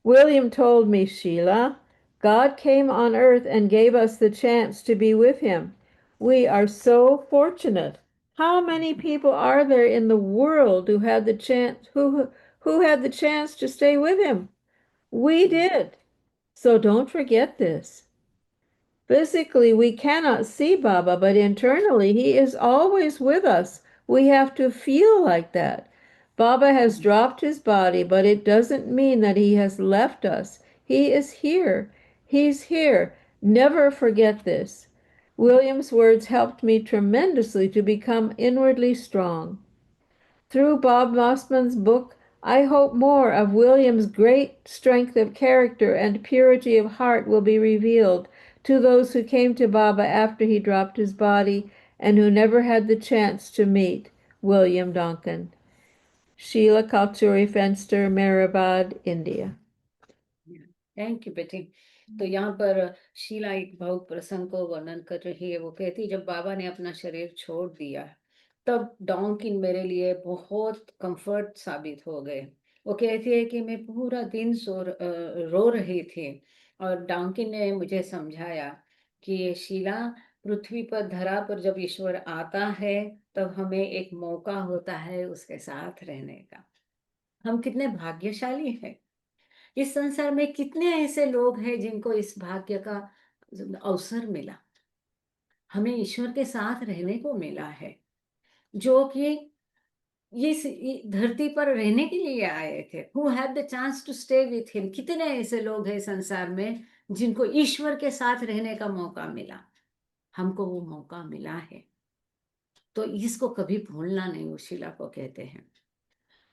William told me, Sheila, God came on earth and gave us the chance to be with him. We are so fortunate. How many people are there in the world who had the chance who had the chance to stay with him? We did. So don't forget this. Physically, we cannot see Baba, but internally, he is always with us. We have to feel like that. Baba has dropped his body, but it doesn't mean that he has left us. He is here. He's here. Never forget this. William's words helped me tremendously to become inwardly strong. Through Bob Mossman's book, I hope more of William's great strength of character and purity of heart will be revealed to those who came to Baba after he dropped his body and who never had the chance to meet William Donkin. Sheila Kalturi Fenster, Mehrabad, India. Thank you बेटी। तो यहाँ पर शीला एक भावुक प्रसंग को वर्णन कर रही है। वो कहती, जब बाबा ने अपना शरीर छोड़ दिया तब डॉन्किन मेरे लिए बहुत कंफर्ट साबित हो गए। वो कहती है कि मैं पूरा दिन रो रही थी, और डॉन्किन ने मुझे समझाया कि शीला, पृथ्वी पर, धरा पर जब ईश्वर आता है तब हमें एक मौका होता है उसके साथ रहने का। हम कितने भाग्यशाली हैं। इस संसार में कितने ऐसे लोग हैं जिनको इस भाग्य का अवसर मिला, हमें ईश्वर के साथ रहने को मिला है, जो कि ये धरती पर रहने के लिए आए थे। Who had the chance to stay with him. कितने ऐसे लोग हैं संसार में जिनको ईश्वर के साथ रहने का मौका मिला, हमको वो मौका मिला है, तो इसको कभी भूलना नहीं। वो शीला को कहते हैं,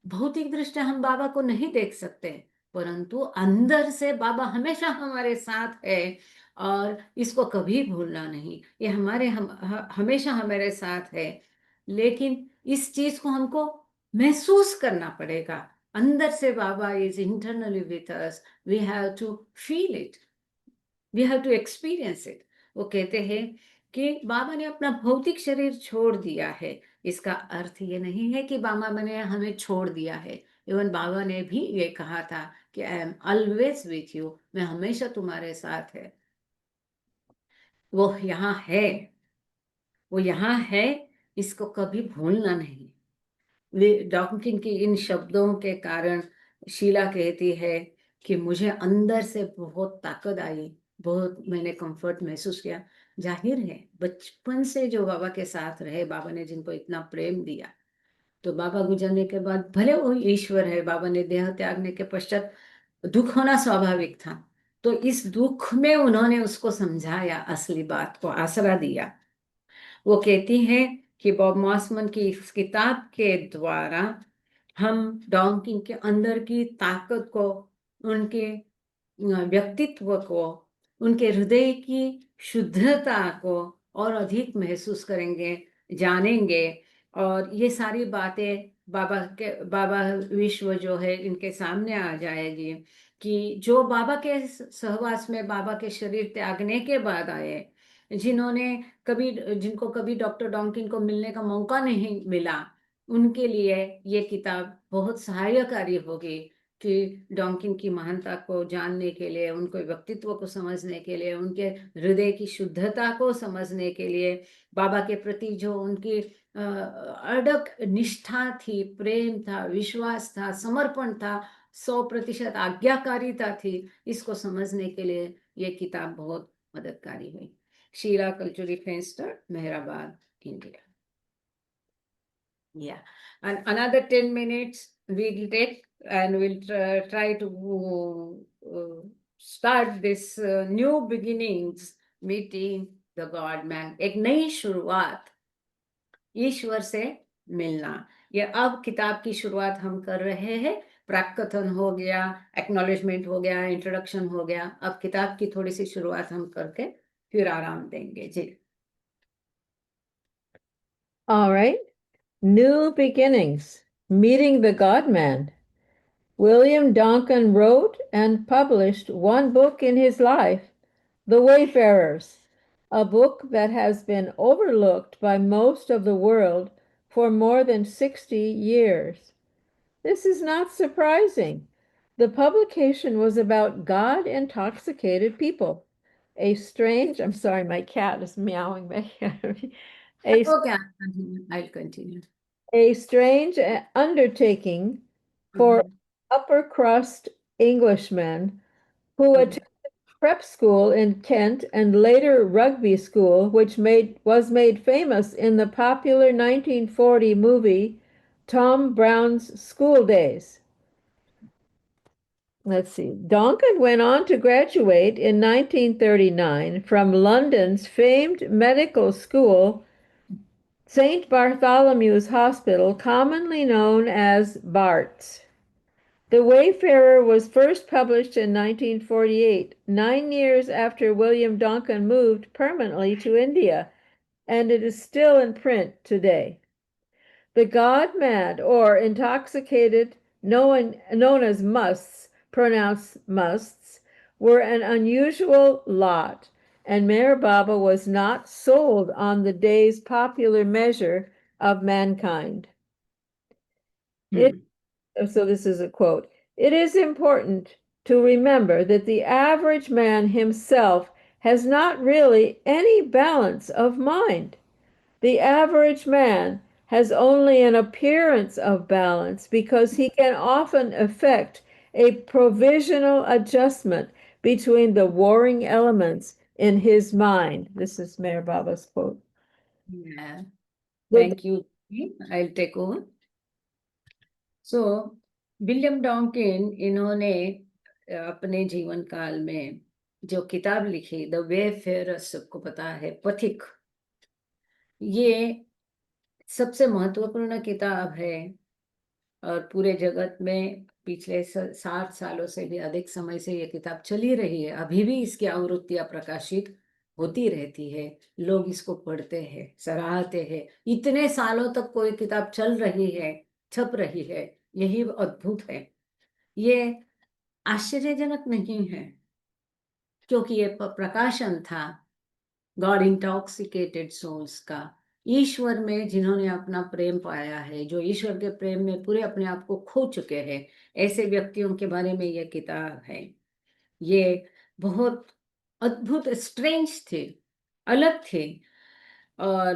भौतिक दृष्टि हम बाबा को नहीं देख सकते, परंतु अंदर से बाबा हमेशा हमारे साथ है, और इसको कभी भूलना नहीं। ये हमेशा हमारे साथ है, लेकिन इस चीज को हमको महसूस करना पड़ेगा। अंदर से Baba is internally with us, we have to feel it, we have to experience it. वो कहते हैं कि बाबा ने अपना भौतिक शरीर छोड़ दिया है, इसका अर्थ ये नहीं है कि बाबा ने हमें छोड़ दिया है। इवन बाबा ने भी ये कहा था कि I am always with you, मैं हमेशा तुम्हारे साथ है। वो यहाँ है, वो यहाँ है, इसको कभी भूलना नहीं। डॉकिन की इन शब्दों के कारण शीला कहती है कि मुझे अंदर से बहुत ताकत आई, बहुत मैंने कंफर्ट महसूस किया। जाहिर है बचपन से जो बाबा के साथ रहे, बाबा ने जिनको इतना प्रेम दिया, तो बाबा गुजरने के बाद भले वो ईश्वर है, बाबा ने देह त्यागने के पश्चात दुख होना स्वाभाविक था, तो इस दुख में उन्होंने उसको समझाया, असली बात को आसरा दिया। वो कहती है कि बॉब मॉसमन की इस किताब के द्वारा हम डॉन्किन के अंदर की ताकत को, उनके व्यक्तित्व को, उनके हृदय की शुद्धता को और अधिक महसूस करेंगे, जानेंगे। और ये सारी बातें बाबा विश्व जो है इनके सामने आ जाएगी कि जो बाबा के सहवास में, बाबा के शरीर त्यागने के बाद आए, जिनको कभी डॉक्टर डॉन्किन को मिलने का मौका नहीं मिला, उनके लिए ये किताब बहुत सहायकारी होगी कि डॉन्किन की महानता को जानने के लिए, उनके व्यक्तित्व को समझने के लिए, उनके हृदय की शुद्धता को समझने के लिए, बाबा के प्रति जो उनकी अडग निष्ठा थी, प्रेम था, विश्वास था, समर्पण था, 100% आज्ञाकारिता थी, इसको समझने के लिए ये किताब बहुत मददगारी हुई। Sheela Kalchuri Fenster, Meherabad, India. Yeah, and another 10 minutes we'll take, and we'll try to start this new beginnings, meeting the God man. एक नई शुरुआत, ईश्वर से मिलना। ये अब किताब की शुरुआत हम कर रहे हैं। प्राक्कथन हो गया, एक्नॉलेजमेंट हो गया, इंट्रोडक्शन हो गया। अब किताब की थोड़ी सी शुरुआत हम करके फिर आराम देंगे जी। All right. New Beginnings, Meeting the God-Man. William Donkin wrote and published one book in his life, The Wayfarers, a book that has been overlooked by most of the world for more than 60 years. This is not surprising. The publication was about God-intoxicated people. A strange, I'm sorry, my cat is meowing back at me. Okay, I'll continue. A strange undertaking for upper crust Englishmen who attended prep school in Kent and later rugby school, which was made famous in the popular 1940 movie Tom Brown's School Days. Let's see. Donkin went on to graduate in 1939 from London's famed medical school, St. Bartholomew's Hospital, commonly known as Barts. The Wayfarer was first published in 1948, 9 years after William Donkin moved permanently to India, and it is still in print today. The God-mad or intoxicated, known as musts, pronounced musts, were an unusual lot, and Meher Baba was not sold on the day's popular measure of mankind. So this is a quote. It is important to remember that the average man himself has not really any balance of mind. The average man has only an appearance of balance because he can often effect a provisional adjustment between the warring elements in his mind. This is Meher Baba's quote. Yeah. Thank you. I'll take over. So, William Donkin, इन्होंने अपने जीवन काल में जो किताब लिखी, the Wayfair, सबको पता है, पथिक, ये सबसे महत्वपूर्ण किताब है और पूरे जगत में पिछले 60 सालों से भी अधिक समय से ये किताब चली रही है। अभी भी इसकी आवृत्तियां प्रकाशित होती रहती है, लोग इसको पढ़ते हैं, सराहते हैं। इतने सालों तक कोई किताब चल रही है, छप रही है, यही अद्भुत है। ये आश्चर्यजनक नहीं है, क्योंकि ये प्रकाशन था गॉड इंटॉक्सिकेटेड सोल्स का, ईश्वर में जिन्होंने अपना प्रेम पाया है, जो ईश्वर के प्रेम में पूरे अपने आप को खो चुके हैं, ऐसे व्यक्तियों के बारे में यह किताब है। ये बहुत अद्भुत, स्ट्रेंज थे, अलग थे। और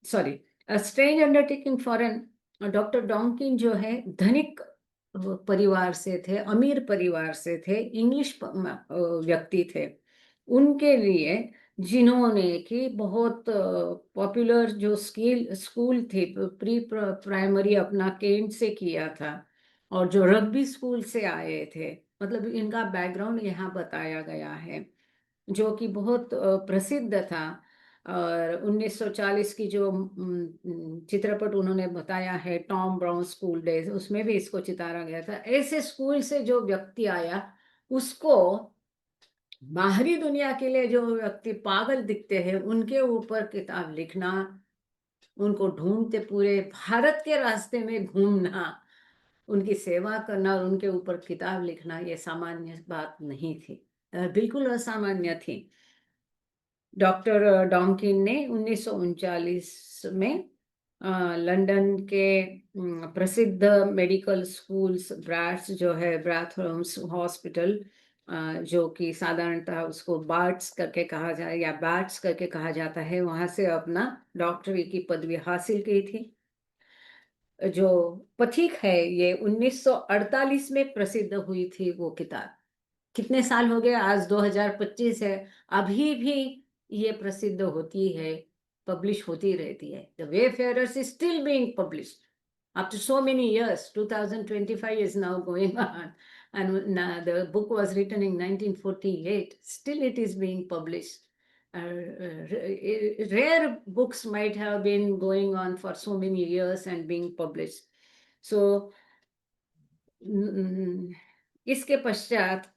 sorry, strange undertaking for an doctor Donkin जो है धनिक परिवार से थे, अमीर परिवार से थे, इंग्लिश व्यक्ति थे। उनके लिए जिन्होंने कि बहुत पॉपुलर जो स्कूल थे, प्री प्राइमरी अपना केंट से किया था, और जो रग्बी स्कूल से आए थे, मतलब इनका बैकग्राउंड यहाँ बताया गया है, जो कि बहुत प्रसिद्ध था। और 1940 की जो चित्रपट उन्होंने बताया है, टॉम ब्राउन स्कूल डेज, उसमें भी इसको चितारा गया था। ऐसे स्कूल से जो व्यक्ति आया, उसको बाहरी दुनिया के लिए जो व्यक्ति पागल दिखते हैं, उनके ऊपर किताब लिखना, उनको ढूंढते पूरे भारत के रास्ते में घूमना, उनकी सेवा करना और उनके ऊपर किताब लिखना, ये सामान्य बात नहीं थी, बिल्कुल असामान्य थी। डॉक्टर डॉन्किन ने 1939 में लंदन के प्रसिद्ध मेडिकल स्कूल्स, ब्रैट्स जो है, ब्रैथहोम्स हॉस्पिटल, जो कि साधारणतः उसको बार्ट्स करके कहा जाए या बैट्स करके कहा जाता है, वहां से अपना डॉक्टरी की पदवी हासिल की थी। जो पथिक है, ये 1948 में प्रसिद्ध हुई थी वो किताब। कितने साल हो गए, आज 2025 है, अभी भी ये प्रसिद्ध होती है, पब्लिश होती रहती है। The wayfarers is still being published after so many years. 2025 is now going on, and the book was written in 1948. Still it is being published. Rare books might have been going on for so many years and being published. So इसके पश्चात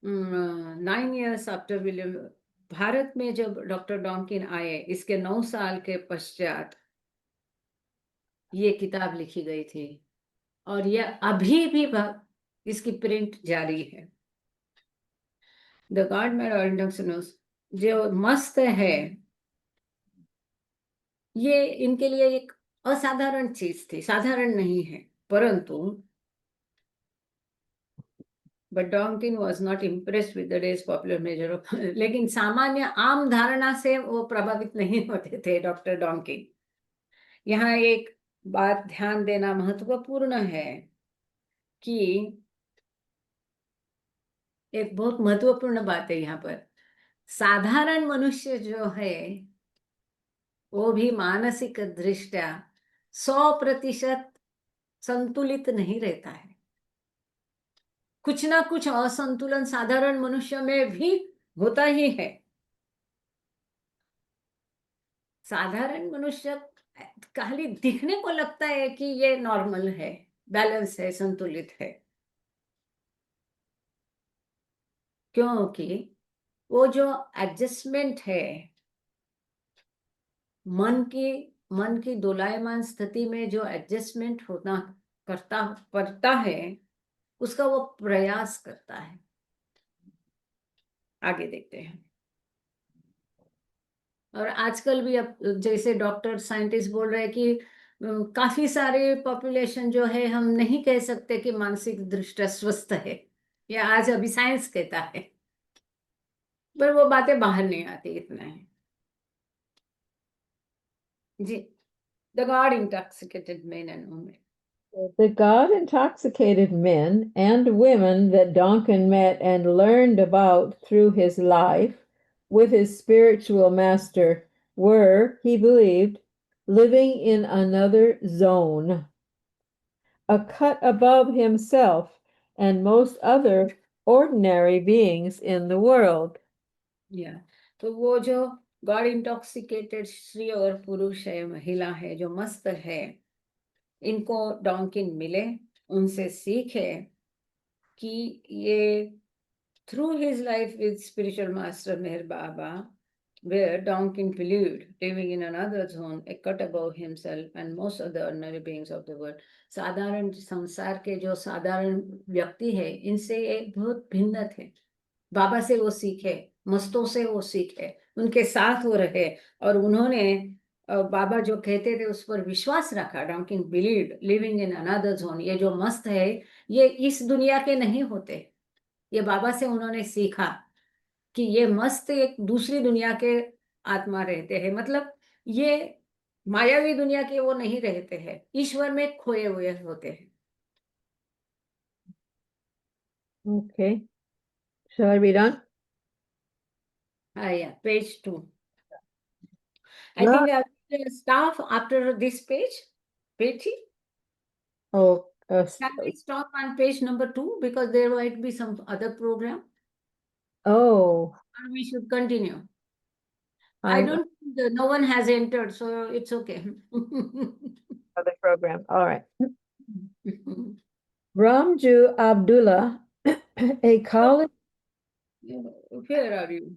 9 years after William, Bharat में जब doctor डॉन्किन आए, इसके 9 साल के पश्चात ये किताब लिखी गई थी, और यह अभी भी इसकी प्रिंट जारी है। द गॉड मेड ऑल इंडक्शनस जो मस्त है, ये इनके लिए एक असाधारण चीज थी, साधारण नहीं है, परंतु but Donkin was not impressed with the day's popular major of, लेकिन सामान्य आम धारणा से वो प्रभावित नहीं होते थे डॉक्टर डॉन्किन। यहाँ एक बात ध्यान देना महत्वपूर्ण है कि एक बहुत महत्वपूर्ण बात है यहाँ पर, साधारण मनुष्य जो है वो भी मानसिक दृष्टया 100% संतुलित नहीं रहता है। कुछ ना कुछ असंतुलन साधारण मनुष्य में भी होता ही है। साधारण मनुष्य खाली दिखने को लगता है कि ये नॉर्मल है, बैलेंस है, संतुलित है, क्योंकि वो जो एडजस्टमेंट है, मन की दोलायमान स्थिति में जो एडजस्टमेंट होना करता पड़ता है, उसका वो प्रयास करता है। आगे देखते हैं। और आजकल भी अब जैसे डॉक्टर साइंटिस्ट बोल रहे हैं कि काफी सारे पॉपुलेशन जो है, हम नहीं कह सकते कि मानसिक दृष्टया स्वस्थ है, या आज अभी साइंस कहता है, पर वो बातें बाहर नहीं आती, इतना है जी। The God intoxicated men and women, The God intoxicated men and women that Donkin met and learned about through his life with his spiritual master were, he believed, living in another zone, a cut above himself and most other ordinary beings in the world. या तो वो जो God intoxicated स्त्री और पुरुष है, महिला है, जो मस्त है, इनको डॉन्किन मिले, उनसे सीखे कि ये through his life with spiritual master Meher Baba, where Donkin believed, living in another zone, a cut above himself and most other ordinary beings of the world. साधारण संसार के जो साधारण व्यक्ति है, इनसे एक बहुत भिन्न थे। बाबा से वो सीखे, मस्तों से वो सीखे, उनके साथ वो रहे, और उन्होंने बाबा जो कहते थे उस पर विश्वास रखा। Donkin believed living in another zone, ये जो मस्त है, ये इस दुनिया के नहीं होते। ये बाबा से उन्होंने सीखा कि ये मस्त एक दूसरी दुनिया के आत्मा रहते हैं, मतलब ये मायावी दुनिया के वो नहीं रहते हैं, ईश्वर में खोए हुए होते हैं। Okay. Shall I read on? Yeah, page 2. I think I will stop after this page. Page 3. Oh, Can we stop on page number 2 because there might be some other program, oh, or we should continue? I I'm- don't No one has entered, so it's okay. Other program. All right. Ramju Abdullah, a college Where are you?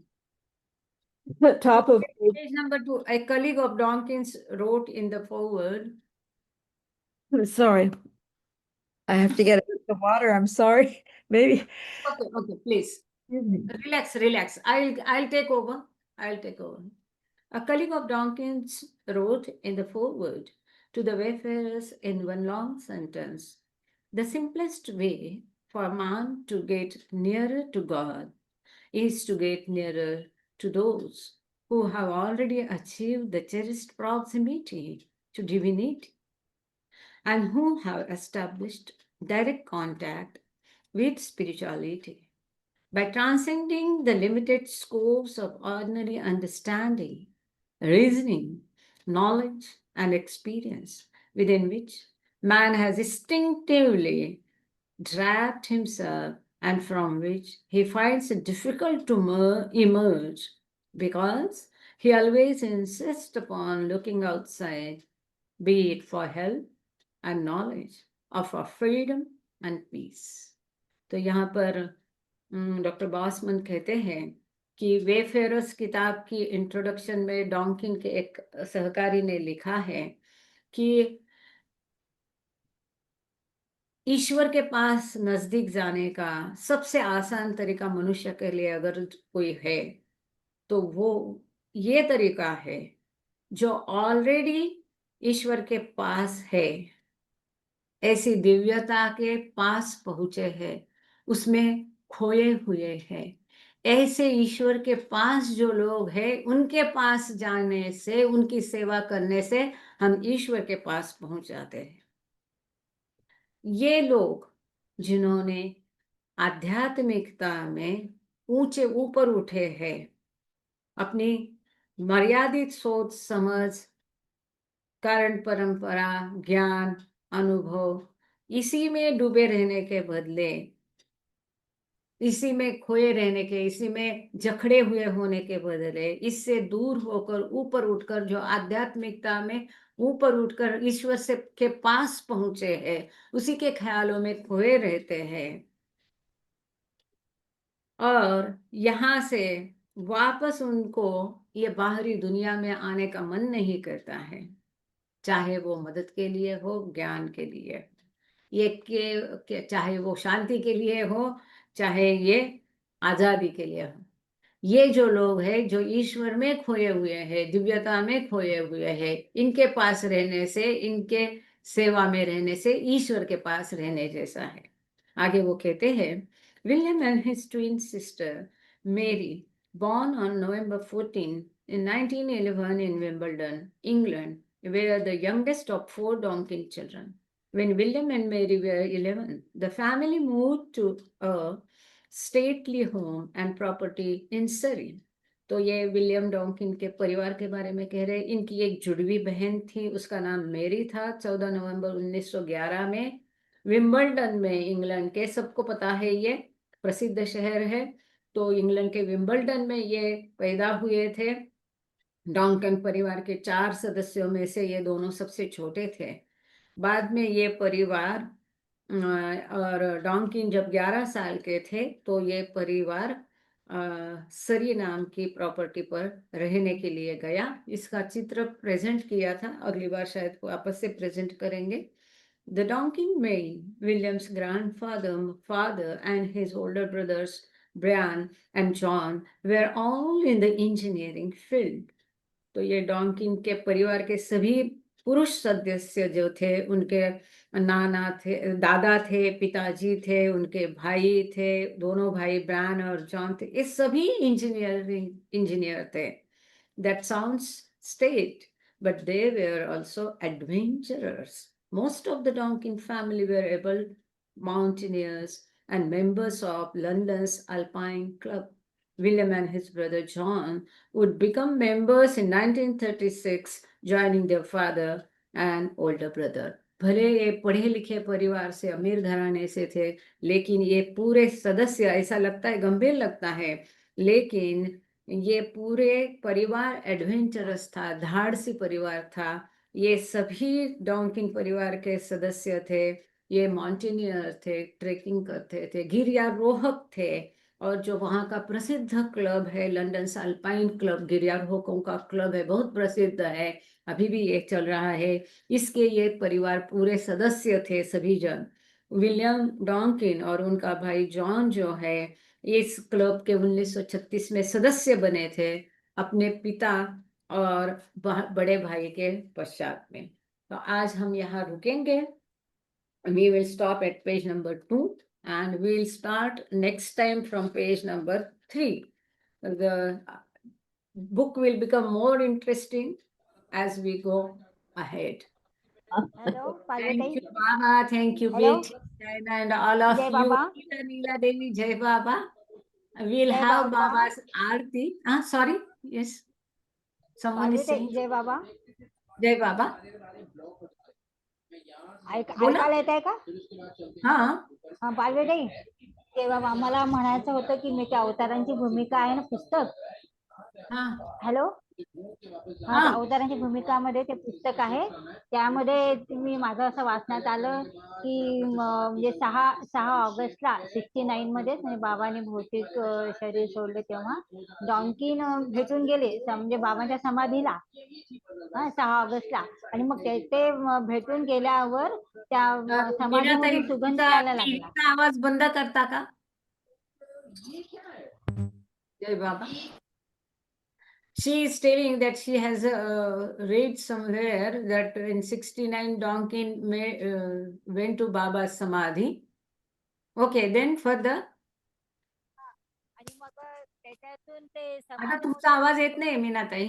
top of Page number 2. A colleague of Dawkins wrote in the foreword. sorry. I have to get the water. I'm sorry. Maybe. Okay, please. Relax. I'll take over. A colleague of Dawkins wrote in the foreword to the wayfarers in one long sentence, the simplest way for man to get nearer to God is to get nearer to those who have already achieved the cherished proximity to divinity and who have established direct contact with spirituality. By transcending the limited scopes of ordinary understanding, reasoning, knowledge, and experience within which man has instinctively trapped himself and from which he finds it difficult to emerge because he always insists upon looking outside, be it for help and knowledge or for freedom and peace. तो यहाँ पर doctor बॉसमन कहते हैं कि वेफेरस किताब की introduction में डॉन्किन के एक सहकारी ने लिखा है कि ईश्वर के पास नजदीक जाने का सबसे आसान तरीका मनुष्य के लिए अगर कोई है तो वो ये तरीका है जो ऑलरेडी ईश्वर के पास है, ऐसी दिव्यता के पास पहुंचे हैं, उसमें खोए हुए हैं। ऐसे ईश्वर के पास जो लोग हैं उनके पास जाने से, उनकी सेवा करने से हम ईश्वर के पास पहुंच जाते हैं। ये लोग जिन्होंने आध्यात्मिकता में ऊंचे ऊपर उठे हैं, अपनी मर्यादित सोच समझ, कारण परंपरा, ज्ञान, अनुभव, इसी में डूबे रहने के बदले, इसी में खोए रहने के, इसी में जकड़े हुए होने के बदले, इससे दूर होकर ऊपर उठकर जो आध्यात्मिकता में ऊपर उठकर ईश्वर से के पास पहुंचे हैं, उसी के ख्यालों में खोए रहते हैं और यहाँ से वापस उनको ये बाहरी दुनिया में आने का मन नहीं करता है, चाहे वो मदद के लिए हो, ज्ञान के लिए, ये चाहे वो शांति के लिए हो, चाहे ये आजादी के लिए हो। ये जो लोग हैं जो ईश्वर में खोए हुए हैं, दिव्यता में खोए हुए हैं, इनके पास रहने से, इनके सेवा में रहने से ईश्वर के पास रहने जैसा है। आगे वो कहते हैं, William and his twin sister मेरी, born on November 14 in 1911 in Wimbledon, England, were the youngest of 4 Donkin children. When William and Mary were 11, the family moved to a stately home and property in Surrey. तो ये William डॉन्किन के परिवार के बारे में कह रहे हैं। इनकी एक जुड़वी बहन थी, उसका नाम मेरी था। 14 नवंबर 1911 में विंबलडन में, इंग्लैंड के, सबको पता है ये प्रसिद्ध शहर है, तो इंग्लैंड के विंबलडन में ये पैदा हुए थे। डॉन्कन परिवार के 4 सदस्यों में से ये दोनों सबसे छोटे थे। बाद में ये परिवार और डॉन्किन जब 11 साल के थे तो ये परिवार सरी नाम की प्रॉपर्टी पर रहने के लिए गया। इसका चित्र प्रेजेंट किया था, अगली बार शायद वापस से प्रेजेंट करेंगे। The Donkin May, William's grandfather, father, and his older brothers Brian and John were all in the engineering field. तो ये डॉन्किन के परिवार के सभी पुरुष सदस्य जो थे, उनके नाना थे, दादा थे, पिताजी थे, उनके भाई थे, दोनों भाई ब्रायन और जॉन थे, ये सभी इंजीनियर थे। That sounds state, but they were also adventurers. Most of the Donkin family were able mountaineers and members of London's Alpine Club. William and his brother John would become members in 1936, joining their father and older brother. भले ये पढ़े लिखे परिवार से, अमीर घराने से थे, लेकिन ये पूरे सदस्य, ऐसा लगता है, गंभीर लगता है, लेकिन ये पूरे परिवार एडवेंचरस था, धाड़सी परिवार था। ये सभी डॉन्किन परिवार के सदस्य थे। ये माउंटेनियर थे, ट्रेकिंग करते थे, गिरियारोहक थे। और जो वहाँ का प्रसिद्ध क्लब है लंदन अल्पाइन क्लब, गिरियारोहकों का क्लब है, बहुत प्रसिद्ध है, अभी भी ये चल रहा है। इसके ये परिवार पूरे सदस्य थे सभी जन। विलियम डॉन्किन और उनका भाई जॉन जो है इस क्लब के 1936 में सदस्य बने थे, अपने पिता और बड़े भाई के पश्चात में। तो आज हम यहाँ रुकेंगे। We will stop at page number 2 and we'll start next time from page number 3. The book will become more interesting as we go ahead. Hello, Thank Parvati. you, Baba. Thank you, Hello. Betty, and all of Jai you. Baba. Neela Devi, Jai Baba. We'll Jai have Baba. Baba's Aarti. Sorry. Yes. Someone is Parvati, saying. जय बाबा. Jai Baba. बोला. ऐकायला येत आहे का? हाँ. हा पार्वती, जय बाबा. मला म्हणायचं होतं की मी त्या अवतारांची भूमिका आहे ना पुस्तक. हाँ. हॅलो. हा, त्या अवतारांची भूमिकामध्ये ते पुस्तक आहे. त्यामध्ये तुम्ही माझं असं वाचण्यात आलं की म्हणजे 6 ऑगस्टला 69 मध्ये म्हणजे बाबांनी भौतिक शरीर सोडले तेव्हा डॉन्किन भेटून गेले म्हणजे बाबांच्या समाधीला 6 ऑगस्टला. आणि मग ते भेटून गेल्यावर त्या मीनाताई, समाधीमधून सुगंध तुमचा यायला लागला. टीव्हीचा आवाज बंद करता का? जय बाबा. She is telling that she has read somewhere that in 69 Donkin went to Baba's Samadhi. Okay, then further. आणि मग त्याच्यातून ते आता तुमचा आवाज येत नाही Meenatai.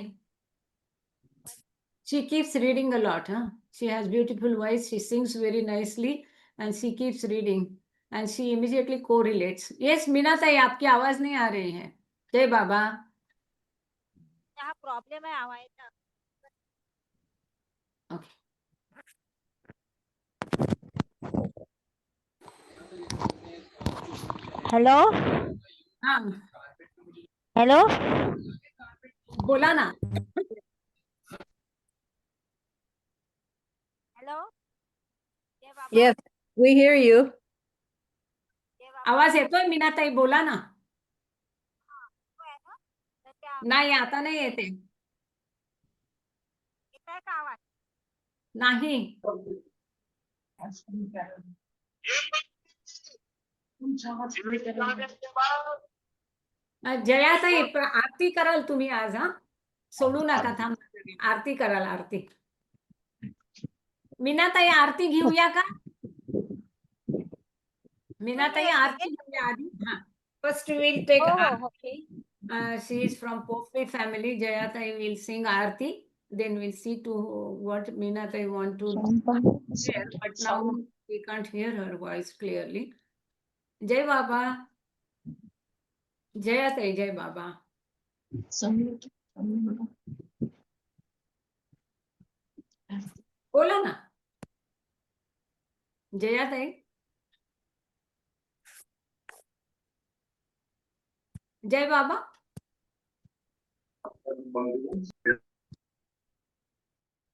She keeps reading a lot, huh? She has beautiful voice, she sings very nicely and she keeps reading and she immediately correlates. Yes, Meenatai, आपकी आवाज नहीं आ रही है. जय बाबा. हा प्रॉब्लेम आहे आवाजाचा. Okay. हॅलो. हाँ, हॅलो. बोला ना. हॅलो. जय बाबा. Yes, we hear you. जय बाबा. आवाज येतोय मीनाताई, बोला ना. तर त्या नाही, आता नाही येते. येत आहे का आवाज? नाही. जयाताई, आरती कराल तुम्ही आज? हा, सोडू नका, थांब. आरती कराल, आरती. मीनाताई, आरती घेऊया का? मीनाताई, आरती घेऊया आधी. हा, first will take aarti. She is from Pope family. Jayatai will sing Aarti. Then we'll see to what Meenatai want to hear. But now we can't hear her voice clearly. Jai Baba. Jayatai, Jai Baba. बोला ना. जयाताई. जय बाबा.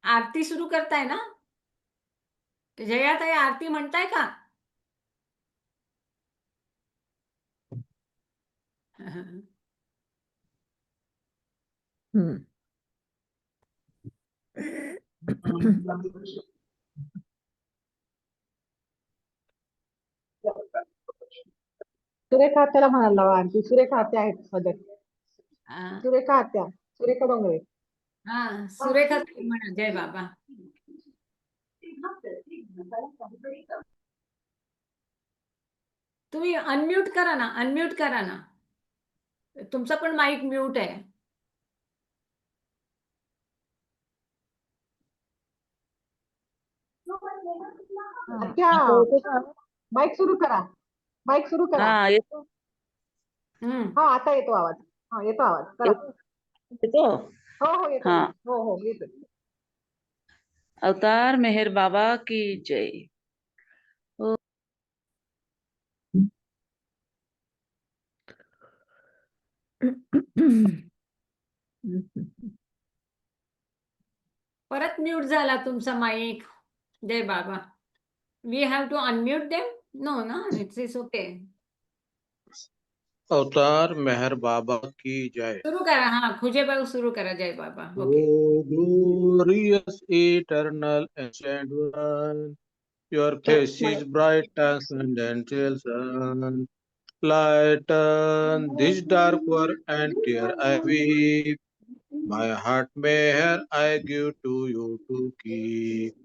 आरती सुरू करताय ना? जयाताई, आरती म्हणताय का? सुरेखा आत्याला म्हणायला लावा. आणखी सुरेखा आत्या आहेत सदर. सुरेखा आत्या, सुरेखा डोंगरे. हा, सुरेखा म्हणा. जय बाबा. तुम्ही अनम्यूट करा ना, अनम्यूट करा ना. तुमचा पण माईक म्यूट आहे. आत्या, माईक सुरू करा. माईक सुरू करा. हा येतो हम्म. हा, आता येतो आवाज. हा, येतो आवाज. करा. येतो हो हो येतो. हा. हो हो येतो. अवतार मेहर बाबा की जय. परत म्यूट झाला तुमचा माईक. जय Baba. We have to unmute them? No ना, इट्स ओके. अवतार मेहर बाबा की जय. सुरू करा. हा, खुजे भाऊ सुरू करा. जय बाबा. Okay. O glorious eternal ancient one, your face is bright as splendid sun. Lighten this dark world and tear I weep. My heart meher I give to you to keep.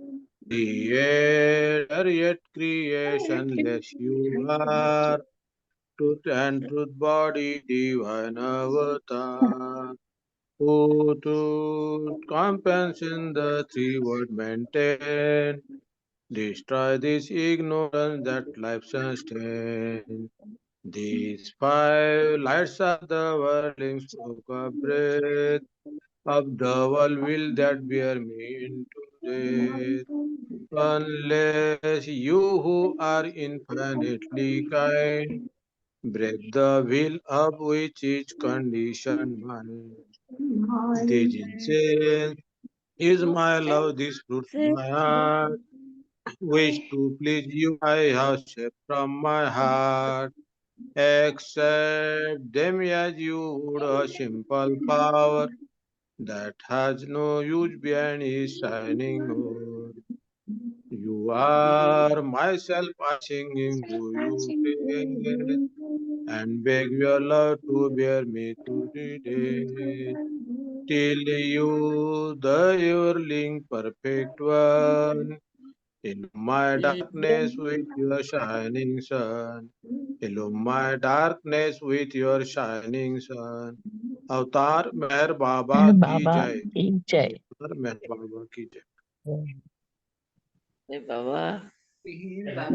Creator yet creationless you are. Truth and truth body divine avatar. Who to compassion the three word maintain. Destroy this ignorance that life sustains. These five lights are the whirling smoke of breath of the world will that bear me into death. Unless you who are infinitely kind break the will of which each condition mine. This incense is my love, this fruits my heart. Wish to please you, I have shaped from my heart. Accept them as you would a simple power that has no use beyond his shining own. You are myself, I singing to you praise, and beg your love to bear me to the day. Till you, the everling perfect one, in my darkness with your shining sun. Illumine my darkness with your shining sun. अवतार मेहर बाबा की बाबा जय. की जय. अवतार मेहर बाबा की जय. जय बाबा.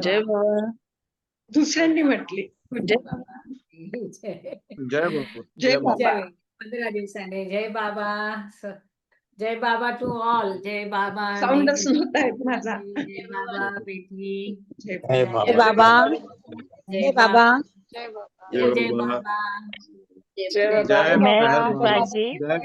जय बाबा. दुसऱ्यांनी म्हटली. जय जय. जय बाबा. जय जय बाबा. बाबा. जय. 15 दिवसाने. जय बाबा. जय बाबा टू ऑल. जय बाबा. साऊंडच नव्हता येत माझा. जय बाबा बेटी. जय जय बाबा. बाबा. जय बाबा. जय बाबा. जय बाबा. जय जय बाबा. मेहर मेहर बाबा. बाबाजी. जय मेहर